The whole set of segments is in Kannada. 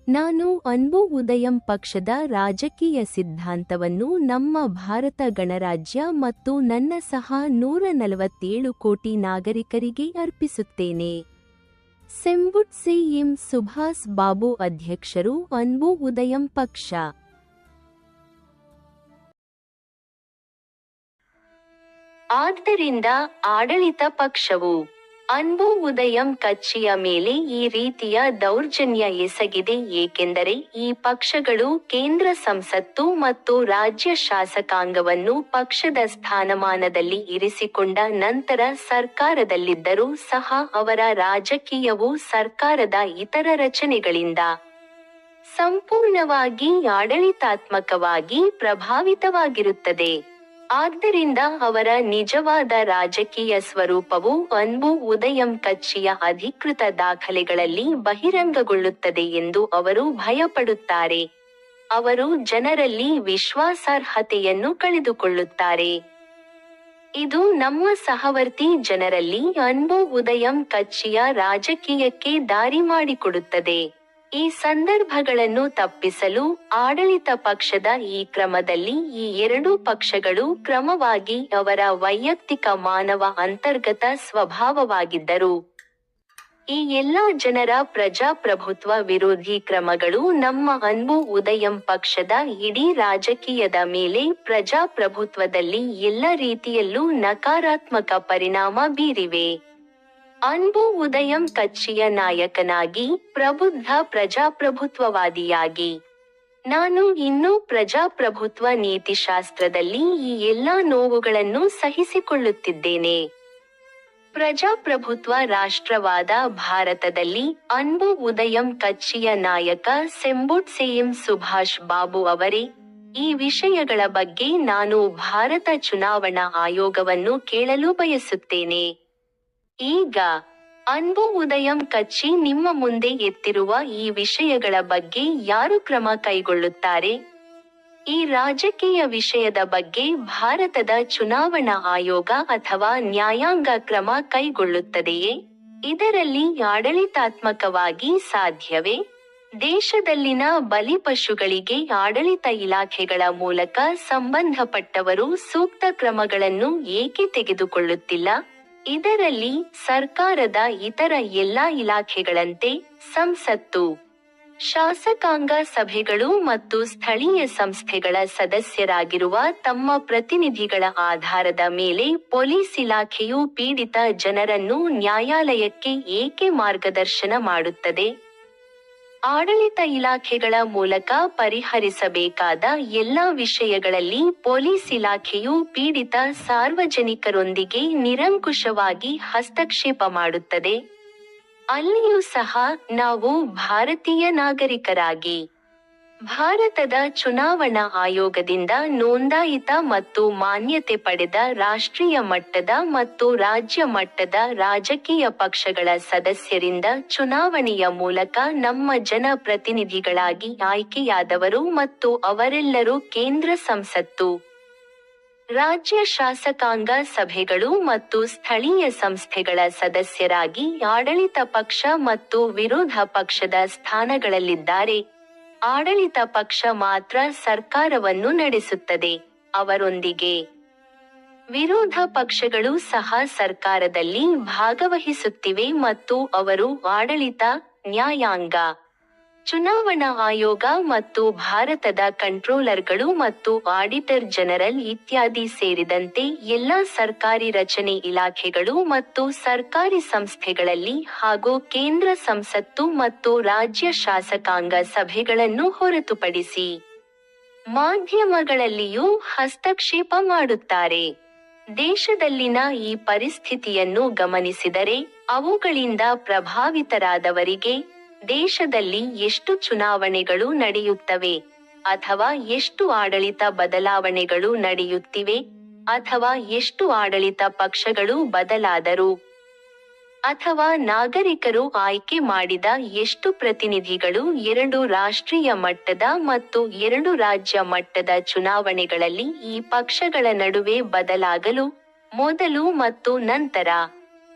ನಾನು ಅನ್ಬು ಉದಯಂ ಪಕ್ಷದ ರಾಜಕೀಯ ಸಿದ್ಧಾಂತವನ್ನು ನಮ್ಮ ಭಾರತ ಗಣರಾಜ್ಯ ಮತ್ತು ನನ್ನ ಸಹ 147 ಕೋಟಿ ನಾಗರಿಕರಿಗೆ ಅರ್ಪಿಸುತ್ತೇನೆ. ಸೆಂಬುಟ್ಸೆ ಎಂ ಸುಭಾಸ್ ಬಾಬು ಅಧ್ಯಕ್ಷರು ಅನ್ಬು ಉದಯಂ ಪಕ್ಷ. ಆದ್ದರಿಂದ ಆಡಳಿತ ಪಕ್ಷವು ಅನ್ಬು ಉದಯಂ ಕಚ್ಚಿಯ ಮೇಲೆ ಈ ರೀತಿಯ ದೌರ್ಜನ್ಯ ಎಸಗಿದೆ ಏಕೆಂದರೆ ಈ ಪಕ್ಷಗಳು ಕೇಂದ್ರ ಸಂಸತ್ತು ಮತ್ತು ರಾಜ್ಯ ಶಾಸಕಾಂಗವನ್ನು ಪಕ್ಷದ ಸ್ಥಾನಮಾನದಲ್ಲಿ ಇರಿಸಿಕೊಂಡ ನಂತರ ಸರ್ಕಾರದಲ್ಲಿದ್ದರೂ ಸಹ ಅವರ ರಾಜಕೀಯವು ಸರ್ಕಾರದ ಇತರ ರಚನೆಗಳಿಂದ ಸಂಪೂರ್ಣವಾಗಿ ಆಡಳಿತಾತ್ಮಕವಾಗಿ ಪ್ರಭಾವಿತವಾಗಿರುತ್ತದೆ. ಆದ್ದರಿಂದ ಅವರ ನಿಜವಾದ ರಾಜಕೀಯ ಸ್ವರೂಪವು ಅನ್ಬು ಉದಯಂ ಕಚ್ಚಿಯ ಅಧಿಕೃತ ದಾಖಲೆಗಳಲ್ಲಿ ಬಹಿರಂಗಗೊಳ್ಳುತ್ತದೆ ಎಂದು ಅವರು ಭಯಪಡುತ್ತಾರೆ. ಅವರು ಜನರಲ್ಲಿ ವಿಶ್ವಾಸಾರ್ಹತೆಯನ್ನು ಕಳೆದುಕೊಳ್ಳುತ್ತಾರೆ. ಇದು ನಮ್ಮ ಸಹವರ್ತಿ ಜನರಲ್ಲಿ ಅನ್ಬು ಉದಯಂ ಕಚ್ಚಿಯ ರಾಜಕೀಯಕ್ಕೆ ದಾರಿ ಮಾಡಿಕೊಡುತ್ತದೆ. ಈ ಸಂದರ್ಭಗಳನ್ನು ತಪ್ಪಿಸಲು ಆಡಳಿತ ಪಕ್ಷದ ಈ ಕ್ರಮದಲ್ಲಿ ಈ ಎರಡೂ ಪಕ್ಷಗಳು ಕ್ರಮವಾಗಿ ಅವರ ವೈಯಕ್ತಿಕ ಮಾನವ ಅಂತರ್ಗತ ಸ್ವಭಾವವಾಗಿದ್ದರು. ಈ ಎಲ್ಲಾ ಜನರ ಪ್ರಜಾಪ್ರಭುತ್ವ ವಿರೋಧಿ ಕ್ರಮಗಳು ನಮ್ಮ ಅನ್ಬು ಉದಯಂ ಪಕ್ಷದ ಇಡೀ ರಾಜಕೀಯದ ಮೇಲೆ ಪ್ರಜಾಪ್ರಭುತ್ವದಲ್ಲಿ ಎಲ್ಲ ರೀತಿಯಲ್ಲೂ ನಕಾರಾತ್ಮಕ ಪರಿಣಾಮ ಬೀರಿವೆ. ಅನ್ಬು ಉದಯಂ ಕಚ್ಚಿಯ ನಾಯಕನಾಗಿ, ಪ್ರಬುದ್ಧ ಪ್ರಜಾಪ್ರಭುತ್ವವಾದಿಯಾಗಿ, ನಾನು ಇನ್ನೂ ಪ್ರಜಾಪ್ರಭುತ್ವ ನೀತಿಶಾಸ್ತ್ರದಲ್ಲಿ ಈ ಎಲ್ಲಾ ನೋವುಗಳನ್ನು ಸಹಿಸಿಕೊಳ್ಳುತ್ತಿದ್ದೇನೆ. ಪ್ರಜಾಪ್ರಭುತ್ವ ರಾಷ್ಟ್ರವಾದ ಭಾರತದಲ್ಲಿ ಅನ್ಬು ಉದಯಂ ಕಚ್ಚಿಯ ನಾಯಕ ಸೆಂಬುಟ್ಸೆ ಎಂ ಸುಭಾಷ್ ಬಾಬು ಅವರೇ, ಈ ವಿಷಯಗಳ ಬಗ್ಗೆ ನಾನು ಭಾರತ ಚುನಾವಣಾ ಆಯೋಗವನ್ನು ಕೇಳಲು ಬಯಸುತ್ತೇನೆ. ಈಗ ಅನ್ಬು ಉದಯಂ ಕಚ್ಚಿ ನಿಮ್ಮ ಮುಂದೆ ಎತ್ತಿರುವ ಈ ವಿಷಯಗಳ ಬಗ್ಗೆ ಯಾರು ಕ್ರಮ ಕೈಗೊಳ್ಳುತ್ತಾರೆ? ಈ ರಾಜಕೀಯ ವಿಷಯದ ಬಗ್ಗೆ ಭಾರತದ ಚುನಾವಣಾ ಆಯೋಗ ಅಥವಾ ನ್ಯಾಯಾಂಗ ಕ್ರಮ ಕೈಗೊಳ್ಳುತ್ತದೆಯೇ? ಇದರಲ್ಲಿ ಆಡಳಿತಾತ್ಮಕವಾಗಿ ಸಾಧ್ಯವೇ? ದೇಶದಲ್ಲಿನ ಬಲಿಪಶುಗಳಿಗೆ ಆಡಳಿತ ಇಲಾಖೆಗಳ ಮೂಲಕ ಸಂಬಂಧಪಟ್ಟವರು ಸೂಕ್ತ ಕ್ರಮಗಳನ್ನು ಏಕೆ ತೆಗೆದುಕೊಳ್ಳುತ್ತಿಲ್ಲ? ಇದರಲ್ಲಿ ಸರ್ಕಾರದ ಇತರ ಎಲ್ಲಾ ಇಲಾಖೆಗಳಂತೆ ಸಂಸತ್ತು, ಶಾಸಕಾಂಗ ಸಭೆಗಳು ಮತ್ತು ಸ್ಥಳೀಯ ಸಂಸ್ಥೆಗಳ ಸದಸ್ಯರಾಗಿರುವ ತಮ್ಮ ಪ್ರತಿನಿಧಿಗಳ ಆಧಾರದ ಮೇಲೆ ಪೊಲೀಸ್ ಇಲಾಖೆಯು ಪೀಡಿತ ಜನರನ್ನು ನ್ಯಾಯಾಲಯಕ್ಕೆ ಏಕೆ ಮಾರ್ಗದರ್ಶನ ಮಾಡುತ್ತದೆ? ಆಡಳಿತ ಇಲಾಖೆಗಳ ಮೂಲಕ ಪರಿಹರಿಸಬೇಕಾದ ಎಲ್ಲಾ ವಿಷಯಗಳಲ್ಲಿ ಪೊಲೀಸ್ ಇಲಾಖೆಯು ಪೀಡಿತ ಸಾರ್ವಜನಿಕರೊಂದಿಗೆ ನಿರಂಕುಶವಾಗಿ ಹಸ್ತಕ್ಷೇಪ ಮಾಡುತ್ತದೆ. ಅಲ್ಲಿಯೂ ಸಹ ನಾವು ಭಾರತೀಯ ನಾಗರಿಕರಾಗಿ ಭಾರತದ ಚುನಾವಣಾ ಆಯೋಗದಿಂದ ನೋಂದಾಯಿತ ಮತ್ತು ಮಾನ್ಯತೆ ಪಡೆದ ರಾಷ್ಟ್ರೀಯ ಮಟ್ಟದ ಮತ್ತು ರಾಜ್ಯ ಮಟ್ಟದ ರಾಜಕೀಯ ಪಕ್ಷಗಳ ಸದಸ್ಯರಿಂದ ಚುನಾವಣೆಯ ಮೂಲಕ ನಮ್ಮ ಜನಪ್ರತಿನಿಧಿಗಳಾಗಿ ಆಯ್ಕೆಯಾದವರು ಮತ್ತು ಅವರೆಲ್ಲರೂ ಕೇಂದ್ರ ಸಂಸತ್ತು, ರಾಜ್ಯ ಶಾಸಕಾಂಗ ಸಭೆಗಳು ಮತ್ತು ಸ್ಥಳೀಯ ಸಂಸ್ಥೆಗಳ ಸದಸ್ಯರಾಗಿ ಆಡಳಿತ ಪಕ್ಷ ಮತ್ತು ವಿರೋಧ ಪಕ್ಷದ ಸ್ಥಾನಗಳಲ್ಲಿದ್ದಾರೆ. ಆಡಳಿತ ಪಕ್ಷ ಮಾತ್ರ ಸರ್ಕಾರವನ್ನು ನಡೆಸುತ್ತದೆ. ಅವರೊಂದಿಗೆ ವಿರೋಧ ಪಕ್ಷಗಳು ಸಹ ಸರ್ಕಾರದಲ್ಲಿ ಭಾಗವಹಿಸುತ್ತಿವೆ ಮತ್ತು ಅವರು ಆಡಳಿತ, ನ್ಯಾಯಾಂಗ, ಚುನಾವಣಾ ಆಯೋಗ ಮತ್ತು ಭಾರತದ ಕಂಟ್ರೋಲರ್ಗಳು ಮತ್ತು ಆಡಿಟರ್ ಜನರಲ್ ಇತ್ಯಾದಿ ಸೇರಿದಂತೆ ಎಲ್ಲಾ ಸರ್ಕಾರಿ ರಚನೆ ಇಲಾಖೆಗಳು ಮತ್ತು ಸರ್ಕಾರಿ ಸಂಸ್ಥೆಗಳಲ್ಲಿ ಹಾಗೂ ಕೇಂದ್ರ ಸಂಸತ್ತು ಮತ್ತು ರಾಜ್ಯ ಶಾಸಕಾಂಗ ಸಭೆಗಳನ್ನು ಹೊರತುಪಡಿಸಿ ಮಾಧ್ಯಮಗಳಲ್ಲಿಯೂ ಹಸ್ತಕ್ಷೇಪ ಮಾಡುತ್ತಾರೆ. ದೇಶದಲ್ಲಿನ ಈ ಪರಿಸ್ಥಿತಿಯನ್ನು ಗಮನಿಸಿದರೆ ಅವುಗಳಿಂದ ಪ್ರಭಾವಿತರಾದವರಿಗೆ ದೇಶದಲ್ಲಿ ಎಷ್ಟು ಚುನಾವಣೆಗಳು ನಡೆಯುತ್ತವೆ, ಅಥವಾ ಎಷ್ಟು ಆಡಳಿತ ಬದಲಾವಣೆಗಳು ನಡೆಯುತ್ತಿವೆ, ಅಥವಾ ಎಷ್ಟು ಆಡಳಿತ ಪಕ್ಷಗಳು ಬದಲಾದರು, ಅಥವಾ ನಾಗರಿಕರು ಆಯ್ಕೆ ಮಾಡಿದ ಎಷ್ಟು ಪ್ರತಿನಿಧಿಗಳು 2 ರಾಷ್ಟ್ರೀಯ ಮಟ್ಟದ ಮತ್ತು 2 ರಾಜ್ಯ ಮಟ್ಟದ ಚುನಾವಣೆಗಳಲ್ಲಿ ಈ ಪಕ್ಷಗಳ ನಡುವೆ ಬದಲಾಗಲು ಮೊದಲು ಮತ್ತು ನಂತರ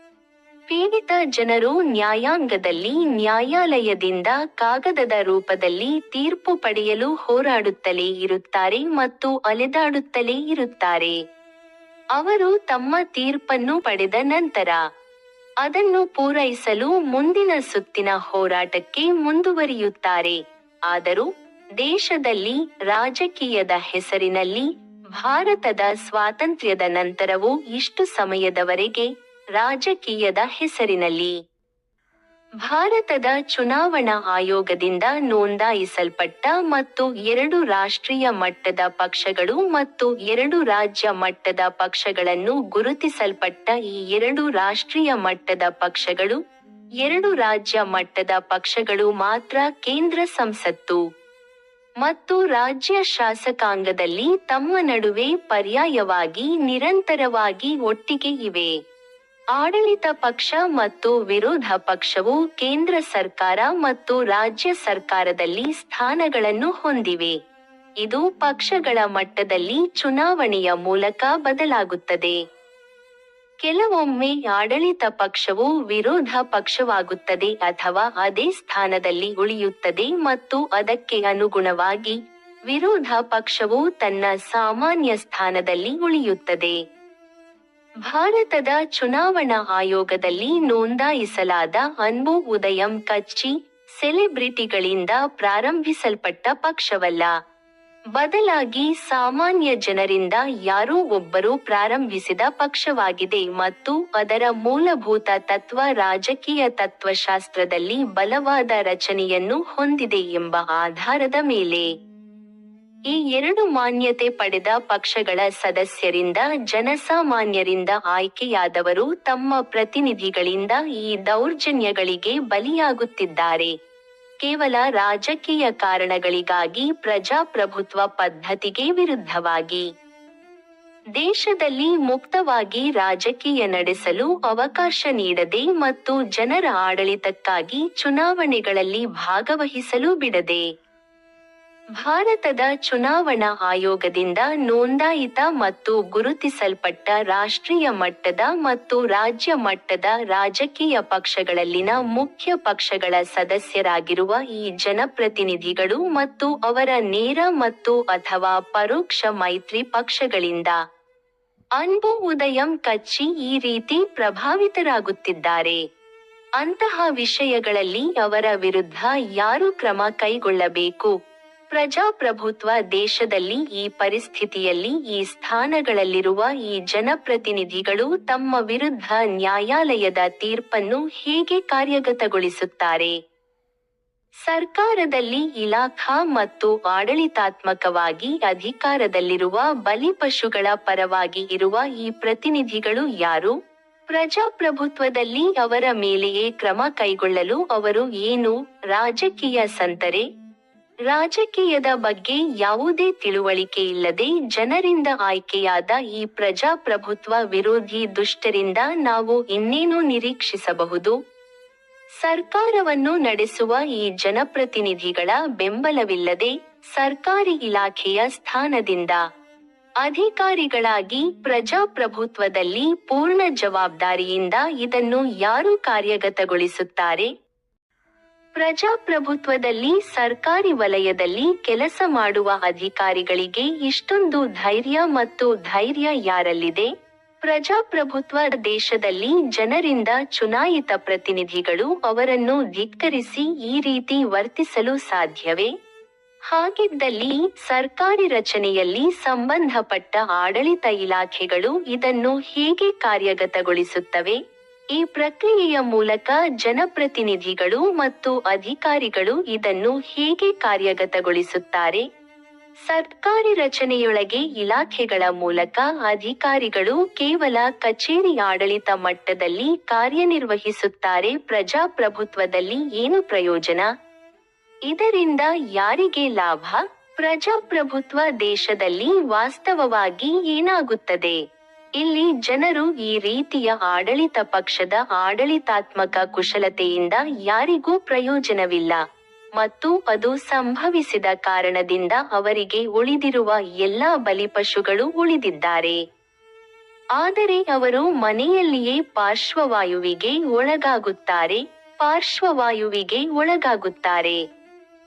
ಪೀಡಿತ ಜನರು ನ್ಯಾಯಾಂಗದಲ್ಲಿ ನ್ಯಾಯಾಲಯದಿಂದ ಕಾಗದದ ರೂಪದಲ್ಲಿ ತೀರ್ಪು ಪಡೆಯಲು ಹೋರಾಡುತ್ತಲೇ ಇರುತ್ತಾರೆ ಮತ್ತು ಅಲೆದಾಡುತ್ತಲೇ ಇರುತ್ತಾರೆ. ಅವರು ತಮ್ಮ ತೀರ್ಪನ್ನು ಪಡೆದ ನಂತರ ಅದನ್ನು ಪೂರೈಸಲು ಮುಂದಿನ ಸುತ್ತಿನ ಹೋರಾಟಕ್ಕೆ ಮುಂದುವರಿಯುತ್ತಾರೆ. ಆದರೂ ದೇಶದಲ್ಲಿ ರಾಜಕೀಯದ ಹೆಸರಿನಲ್ಲಿ ಭಾರತದ ಸ್ವಾತಂತ್ರ್ಯದ ನಂತರವೂ ಇಷ್ಟು ಸಮಯದವರೆಗೆ ರಾಜಕೀಯದ ಹೆಸರಿನಲ್ಲಿ ಭಾರತದ ಚುನಾವಣಾ ಆಯೋಗದಿಂದ ನೋಂದಾಯಿಸಲ್ಪಟ್ಟ ಮತ್ತು 2 ರಾಷ್ಟ್ರೀಯ ಮಟ್ಟದ ಪಕ್ಷಗಳು ಮತ್ತು 2 ರಾಜ್ಯ ಮಟ್ಟದ ಪಕ್ಷಗಳನ್ನು ಗುರುತಿಸಲ್ಪಟ್ಟ ಈ 2 ರಾಷ್ಟ್ರೀಯ ಮಟ್ಟದ ಪಕ್ಷಗಳು, 2 ರಾಜ್ಯ ಮಟ್ಟದ ಪಕ್ಷಗಳು ಮಾತ್ರ ಕೇಂದ್ರ ಸಂಸತ್ತು ಮತ್ತು ರಾಜ್ಯ ಶಾಸಕಾಂಗದಲ್ಲಿ ತಮ್ಮ ನಡುವೆ ಪರ್ಯಾಯವಾಗಿ ನಿರಂತರವಾಗಿ ಒಟ್ಟಿಗೆ ಇವೆ. ಆಡಳಿತ ಪಕ್ಷ ಮತ್ತು ವಿರೋಧ ಪಕ್ಷವು ಕೇಂದ್ರ ಸರ್ಕಾರ ಮತ್ತು ರಾಜ್ಯ ಸರ್ಕಾರದಲ್ಲಿ ಸ್ಥಾನಗಳನ್ನು ಹೊಂದಿವೆ. ಇದು ಪಕ್ಷಗಳ ಮಟ್ಟದಲ್ಲಿ ಚುನಾವಣೆಯ ಮೂಲಕ ಬದಲಾಗುತ್ತದೆ. ಕೆಲವೊಮ್ಮೆ ಆಡಳಿತ ಪಕ್ಷವು ವಿರೋಧ ಪಕ್ಷವಾಗುತ್ತದೆ ಅಥವಾ ಅದೇ ಸ್ಥಾನದಲ್ಲಿ ಉಳಿಯುತ್ತದೆ ಮತ್ತು ಅದಕ್ಕೆ ಅನುಗುಣವಾಗಿ ವಿರೋಧ ಪಕ್ಷವು ತನ್ನ ಸಾಮಾನ್ಯ ಸ್ಥಾನದಲ್ಲಿ ಉಳಿಯುತ್ತದೆ. ಭಾರತದ ಚುನಾವಣಾ ಆಯೋಗದಲ್ಲಿ ನೋಂದಾಯಿಸಲಾದ ಅನ್ಬು ಉದಯಂ ಕಚ್ಚಿ ಸೆಲೆಬ್ರಿಟಿಗಳಿಂದ ಪ್ರಾರಂಭಿಸಲ್ಪಟ್ಟ ಪಕ್ಷವಲ್ಲ, ಬದಲಾಗಿ ಸಾಮಾನ್ಯ ಜನರಿಂದ ಯಾರೋ ಒಬ್ಬರು ಪ್ರಾರಂಭಿಸಿದ ಪಕ್ಷವಾಗಿದೆ ಮತ್ತು ಅದರ ಮೂಲಭೂತ ತತ್ವ ರಾಜಕೀಯ ತತ್ವಶಾಸ್ತ್ರದಲ್ಲಿ ಬಲವಾದ ರಚನೆಯನ್ನು ಹೊಂದಿದೆ ಎಂಬ ಆಧಾರದ ಮೇಲೆ. ಈ 2 ಮಾನ್ಯತೆ ಪಡೆದ ಪಕ್ಷಗಳ ಸದಸ್ಯರಿಂದ ಜನಸಾಮಾನ್ಯರಿಂದ ಆಯ್ಕೆಯಾದವರು ತಮ್ಮ ಪ್ರತಿನಿಧಿಗಳಿಂದ ಈ ದೌರ್ಜನ್ಯಗಳಿಗೆ ಬಲಿಯಾಗುತ್ತಿದ್ದಾರೆ, ಕೇವಲ ರಾಜಕೀಯ ಕಾರಣಗಳಿಗಾಗಿ ಪ್ರಜಾಪ್ರಭುತ್ವ ಪದ್ಧತಿಗೆ ವಿರುದ್ಧವಾಗಿ. ದೇಶದಲ್ಲಿ ಮುಕ್ತವಾಗಿ ರಾಜಕೀಯ ನಡೆಸಲು ಅವಕಾಶ ನೀಡದೆ ಮತ್ತು ಜನರ ಆಡಳಿತಕ್ಕಾಗಿ ಚುನಾವಣೆಗಳಲ್ಲಿ ಭಾಗವಹಿಸಲು ಬಿಡದೆ. ಭಾರತದ ಚುನಾವಣಾ ಆಯೋಗದಿಂದ ನೋಂದಾಯಿತ ಮತ್ತು ಗುರುತಿಸಲ್ಪಟ್ಟ ರಾಷ್ಟ್ರೀಯ ಮಟ್ಟದ ಮತ್ತು ರಾಜ್ಯ ಮಟ್ಟದ ರಾಜಕೀಯ ಪಕ್ಷಗಳಲ್ಲಿನ ಮುಖ್ಯ ಪಕ್ಷಗಳ ಸದಸ್ಯರಾಗಿರುವ ಈ ಜನಪ್ರತಿನಿಧಿಗಳು ಮತ್ತು ಅವರ ನೇರ ಮತ್ತು ಅಥವಾ ಪರೋಕ್ಷ ಮೈತ್ರಿ ಪಕ್ಷಗಳಿಂದ ಅನ್ಬು ಉದಯಂ ಕಚ್ಚಿ ಈ ರೀತಿ ಪ್ರಭಾವಿತರಾಗುತ್ತಿದ್ದಾರೆ. ಅಂತಹ ವಿಷಯಗಳಲ್ಲಿ ಅವರ ವಿರುದ್ಧ ಯಾರು ಕ್ರಮ ಕೈಗೊಳ್ಳಬೇಕು? ಪ್ರಜಾಪ್ರಭುತ್ವ ದೇಶದಲ್ಲಿ ಈ ಪರಿಸ್ಥಿತಿಯಲ್ಲಿ ಈ ಸ್ಥಾನಗಳಲ್ಲಿರುವ ಈ ಜನಪ್ರತಿನಿಧಿಗಳು ತಮ್ಮ ವಿರುದ್ಧ ನ್ಯಾಯಾಲಯದ ತೀರ್ಪನ್ನು ಹೇಗೆ ಕಾರ್ಯಗತಗೊಳಿಸುತ್ತಾರೆ? ಸರ್ಕಾರದಲ್ಲಿ ಇಲಾಖಾ ಮತ್ತು ಆಡಳಿತಾತ್ಮಕವಾಗಿ ಅಧಿಕಾರದಲ್ಲಿರುವ ಬಲಿಪಶುಗಳ ಪರವಾಗಿ ಇರುವ ಈ ಪ್ರತಿನಿಧಿಗಳು ಯಾರು? ಪ್ರಜಾಪ್ರಭುತ್ವದಲ್ಲಿ ಅವರ ಮೇಲೆಯೇ ಕ್ರಮ ಕೈಗೊಳ್ಳಲು ಅವರು ಏನು ರಾಜಕೀಯ ಸಂತರೆ? ರಾಜಕೀಯದ ಬಗ್ಗೆ ಯಾವುದೇ ತಿಳುವಳಿಕೆ ಇಲ್ಲದೆ ಜನರಿಂದ ಆಯ್ಕೆಯಾದ ಈ ಪ್ರಜಾಪ್ರಭುತ್ವ ವಿರೋಧಿ ದುಷ್ಟರಿಂದ ನಾವು ಇನ್ನೇನು ನಿರೀಕ್ಷಿಸಬಹುದು? ಸರ್ಕಾರವನ್ನು ನಡೆಸುವ ಈ ಜನಪ್ರತಿನಿಧಿಗಳ ಬೆಂಬಲವಿಲ್ಲದೆ ಸರ್ಕಾರಿ ಇಲಾಖೆಯ ಸ್ಥಾನದಿಂದ ಅಧಿಕಾರಿಗಳಾಗಿ ಪ್ರಜಾಪ್ರಭುತ್ವದಲ್ಲಿ ಪೂರ್ಣ ಜವಾಬ್ದಾರಿಯಿಂದ ಇದನ್ನು ಯಾರು ಕಾರ್ಯಗತಗೊಳಿಸುತ್ತಾರೆ? ಪ್ರಜಾಪ್ರಭುತ್ವದಲ್ಲಿ ಸರ್ಕಾರಿ ವಲಯದಲ್ಲಿ ಕೆಲಸ ಮಾಡುವ ಅಧಿಕಾರಿಗಳಿಗೆ ಇಷ್ಟೊಂದು ಧೈರ್ಯ ಮತ್ತು ಧೈರ್ಯ ಯಾರಲ್ಲಿದೆ? ಪ್ರಜಾಪ್ರಭುತ್ವ ದೇಶದಲ್ಲಿ ಜನರಿಂದ ಚುನಾಯಿತ ಪ್ರತಿನಿಧಿಗಳು ಅವರನ್ನು ಧಿಕ್ಕರಿಸಿ ಈ ರೀತಿ ವರ್ತಿಸಲು ಸಾಧ್ಯವೇ? ಹಾಗಿದ್ದಲ್ಲಿ ಸರ್ಕಾರಿ ರಚನೆಯಲ್ಲಿ ಸಂಬಂಧಪಟ್ಟ ಆಡಳಿತ ಇಲಾಖೆಗಳು ಇದನ್ನು ಹೇಗೆ ಕಾರ್ಯಗತಗೊಳಿಸುತ್ತವೆ? ಈ ಪ್ರಕ್ರಿಯೆಯ ಮೂಲಕ ಜನಪ್ರತಿನಿಧಿಗಳು ಮತ್ತು ಅಧಿಕಾರಿಗಳು ಇದನ್ನು ಹೇಗೆ ಕಾರ್ಯಗತಗೊಳಿಸುತ್ತಾರೆ? ಸರ್ಕಾರಿ ರಚನೆಯೊಳಗೆ ಇಲಾಖೆಗಳ ಮೂಲಕ ಅಧಿಕಾರಿಗಳು ಕೇವಲ ಕಚೇರಿ ಆಡಳಿತ ಮಟ್ಟದಲ್ಲಿ ಕಾರ್ಯನಿರ್ವಹಿಸುತ್ತಾರೆ. ಪ್ರಜಾಪ್ರಭುತ್ವದಲ್ಲಿ ಏನು ಪ್ರಯೋಜನ? ಇದರಿಂದ ಯಾರಿಗೆ ಲಾಭ? ಪ್ರಜಾಪ್ರಭುತ್ವ ದೇಶದಲ್ಲಿ ವಾಸ್ತವವಾಗಿ ಏನಾಗುತ್ತದೆ? ಇಲ್ಲಿ ಜನರು ಈ ರೀತಿಯ ಆಡಳಿತ ಪಕ್ಷದ ಆಡಳಿತಾತ್ಮಕ ಕುಶಲತೆಯಿಂದ ಯಾರಿಗೂ ಪ್ರಯೋಜನವಿಲ್ಲ ಮತ್ತು ಅದು ಸಂಭವಿಸಿದ ಕಾರಣದಿಂದ ಅವರಿಗೆ ಉಳಿದಿರುವ ಎಲ್ಲಾ ಬಲಿಪಶುಗಳು ಉಳಿದಿದ್ದಾರೆ. ಆದರೆ ಅವರು ಮನೆಯಲ್ಲಿಯೇ ಪಾರ್ಶ್ವವಾಯುವಿಗೆ ಒಳಗಾಗುತ್ತಾರೆ.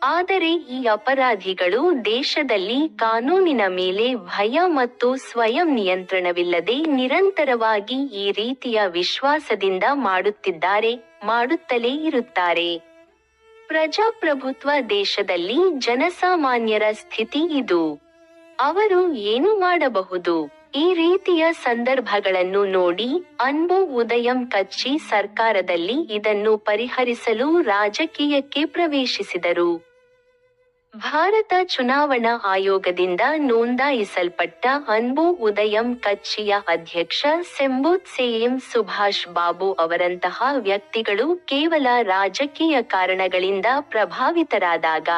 ಆದರೆ ಈ ಅಪರಾಧಿಗಳು ದೇಶದಲ್ಲಿ ಕಾನೂನಿನ ಮೇಲೆ ಭಯ ಮತ್ತು ಸ್ವಯಂ ನಿಯಂತ್ರಣವಿಲ್ಲದೆ ನಿರಂತರವಾಗಿ ಈ ರೀತಿಯ ವಿಶ್ವಾಸದಿಂದ ಮಾಡುತ್ತಲೇ ಇರುತ್ತಾರೆ. ಪ್ರಜಾಪ್ರಭುತ್ವ ದೇಶದಲ್ಲಿ ಜನಸಾಮಾನ್ಯರ ಸ್ಥಿತಿ ಇದು. ಅವರು ಏನು ಮಾಡಬಹುದು? ಈ ರೀತಿಯ ಸಂದರ್ಭಗಳನ್ನು ನೋಡಿ ಅನ್ಬು ಉದಯಂ ಕಚ್ಚಿ ಸರ್ಕಾರದಲ್ಲಿ ಇದನ್ನು ಪರಿಹರಿಸಲು ರಾಜಕೀಯಕ್ಕೆ ಪ್ರವೇಶಿಸಿದರು. ಭಾರತ ಚುನಾವಣಾ ಆಯೋಗದಿಂದ ನೋಂದಾಯಿಸಲ್ಪಟ್ಟ ಅನ್ಬು ಉದಯಂ ಕಚ್ಚಿಯ ಅಧ್ಯಕ್ಷ ಸೆಂಬೂತ್ಸೇಎಂ ಸುಭಾಷ್ ಬಾಬು ಅವರಂತಹ ವ್ಯಕ್ತಿಗಳು ಕೇವಲ ರಾಜಕೀಯ ಕಾರಣಗಳಿಂದ ಪ್ರಭಾವಿತರಾದಾಗ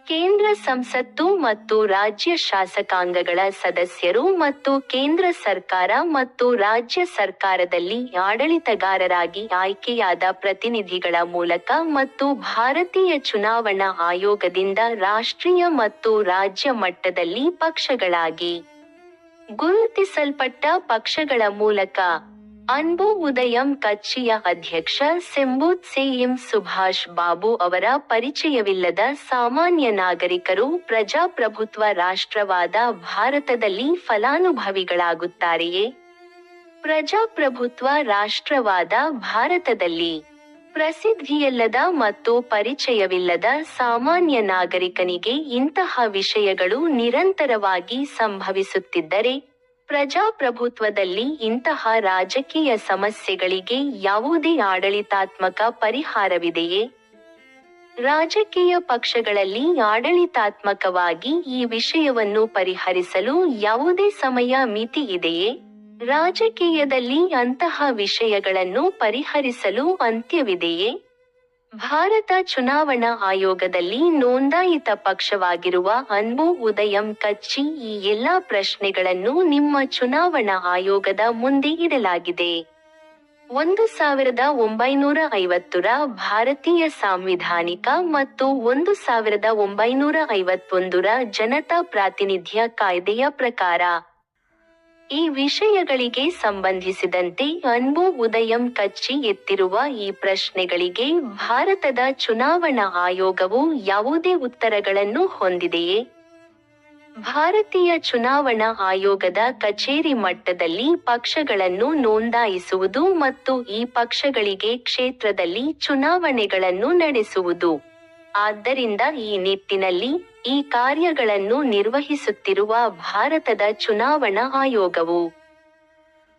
ಕೇಂದ್ರ ಸಂಸತ್ತು ಮತ್ತು ರಾಜ್ಯ ಶಾಸಕಾಂಗಗಳ ಸದಸ್ಯರು ಮತ್ತು ಕೇಂದ್ರ ಸರ್ಕಾರ ಮತ್ತು ರಾಜ್ಯ ಸರ್ಕಾರದಲ್ಲಿ ಆಡಳಿತಗಾರರಾಗಿ ಆಯ್ಕೆಯಾದ ಪ್ರತಿನಿಧಿಗಳ ಮೂಲಕ ಮತ್ತು ಭಾರತೀಯ ಚುನಾವಣಾ ಆಯೋಗದಿಂದ ರಾಷ್ಟ್ರೀಯ ಮತ್ತು ರಾಜ್ಯ ಮಟ್ಟದಲ್ಲಿ ಪಕ್ಷಗಳಾಗಿ ಗುರುತಿಸಲ್ಪಟ್ಟ ಪಕ್ಷಗಳ ಮೂಲಕ ಅನ್ಬು ಉದಯಂ ಕಚ್ಚಿಯ ಅಧ್ಯಕ್ಷ ಸೆಂಬೂತ್ಸೇಎಂ ಸುಭಾಷ್ ಬಾಬು ಅವರ ಪರಿಚಯವಿಲ್ಲದ ಸಾಮಾನ್ಯ ನಾಗರಿಕರು ಪ್ರಜಾಪ್ರಭುತ್ವ ರಾಷ್ಟ್ರವಾದ ಭಾರತದಲ್ಲಿ ಫಲಾನುಭವಿಗಳಾಗುತ್ತಾರೆಯೇ? ಪ್ರಜಾಪ್ರಭುತ್ವ ರಾಷ್ಟ್ರವಾದ ಭಾರತದಲ್ಲಿ ಪ್ರಸಿದ್ಧಿಯಿಲ್ಲದ ಮತ್ತು ಪರಿಚಯವಿಲ್ಲದ ಸಾಮಾನ್ಯ ನಾಗರಿಕನಿಗೆ ಇಂತಹ ವಿಷಯಗಳು ನಿರಂತರವಾಗಿ ಸಂಭವಿಸುತ್ತಿದ್ದರೆ, ಪ್ರಜಾಪ್ರಭುತ್ವದಲ್ಲಿ ಇಂತಹ ರಾಜಕೀಯ ಸಮಸ್ಯೆಗಳಿಗೆ ಯಾವುದೇ ಆಡಳಿತಾತ್ಮಕ ಪರಿಹಾರವಿದೆಯೇ? ರಾಜಕೀಯ ಪಕ್ಷಗಳಲ್ಲಿ ಆಡಳಿತಾತ್ಮಕವಾಗಿ ಈ ವಿಷಯವನ್ನು ಪರಿಹರಿಸಲು ಯಾವುದೇ ಸಮಯ ಮಿತಿ ಇದೆಯೇ? ರಾಜಕೀಯದಲ್ಲಿ ಅಂತಹ ವಿಷಯಗಳನ್ನು ಪರಿಹರಿಸಲು ಅಂತ್ಯವಿದೆಯೇ? ಭಾರತ ಚುನಾವಣಾ ಆಯೋಗದಲ್ಲಿ ನೋಂದಾಯಿತ ಪಕ್ಷವಾಗಿರುವ ಅನ್ಬು ಉದಯಂ ಕಚ್ಚಿ ಈ ಎಲ್ಲಾ ಪ್ರಶ್ನೆಗಳನ್ನು ನಿಮ್ಮ ಚುನಾವಣಾ ಆಯೋಗದ ಮುಂದೆ ಇಡಲಾಗಿದೆ. 1950ರ ಭಾರತೀಯ ಸಾಂವಿಧಾನಿಕ ಮತ್ತು 1951ರ ಜನತಾ ಪ್ರಾತಿನಿಧ್ಯ ಕಾಯ್ದೆಯ ಪ್ರಕಾರ ಈ ವಿಷಯಗಳಿಗೆ ಸಂಬಂಧಿಸಿದಂತೆ ಅನ್ಬು ಉದಯಂ ಕಚ್ಚಿ ಎತ್ತಿರುವ ಈ ಪ್ರಶ್ನೆಗಳಿಗೆ ಭಾರತದ ಚುನಾವಣಾ ಆಯೋಗವು ಯಾವುದೇ ಉತ್ತರಗಳನ್ನು ಹೊಂದಿದೆಯೇ? ಭಾರತೀಯ ಚುನಾವಣಾ ಆಯೋಗದ ಕಚೇರಿ ಮಟ್ಟದಲ್ಲಿ ಪಕ್ಷಗಳನ್ನು ನೋಂದಾಯಿಸುವುದು ಮತ್ತು ಈ ಪಕ್ಷಗಳಿಗೆ ಕ್ಷೇತ್ರದಲ್ಲಿ ಚುನಾವಣೆಗಳನ್ನು ನಡೆಸುವುದು. ಆದ್ದರಿಂದ ಈ ನಿಟ್ಟಿನಲ್ಲಿ ಈ ಕಾರ್ಯಗಳನ್ನು ನಿರ್ವಹಿಸುತ್ತಿರುವ ಭಾರತದ ಚುನಾವಣಾ ಆಯೋಗವು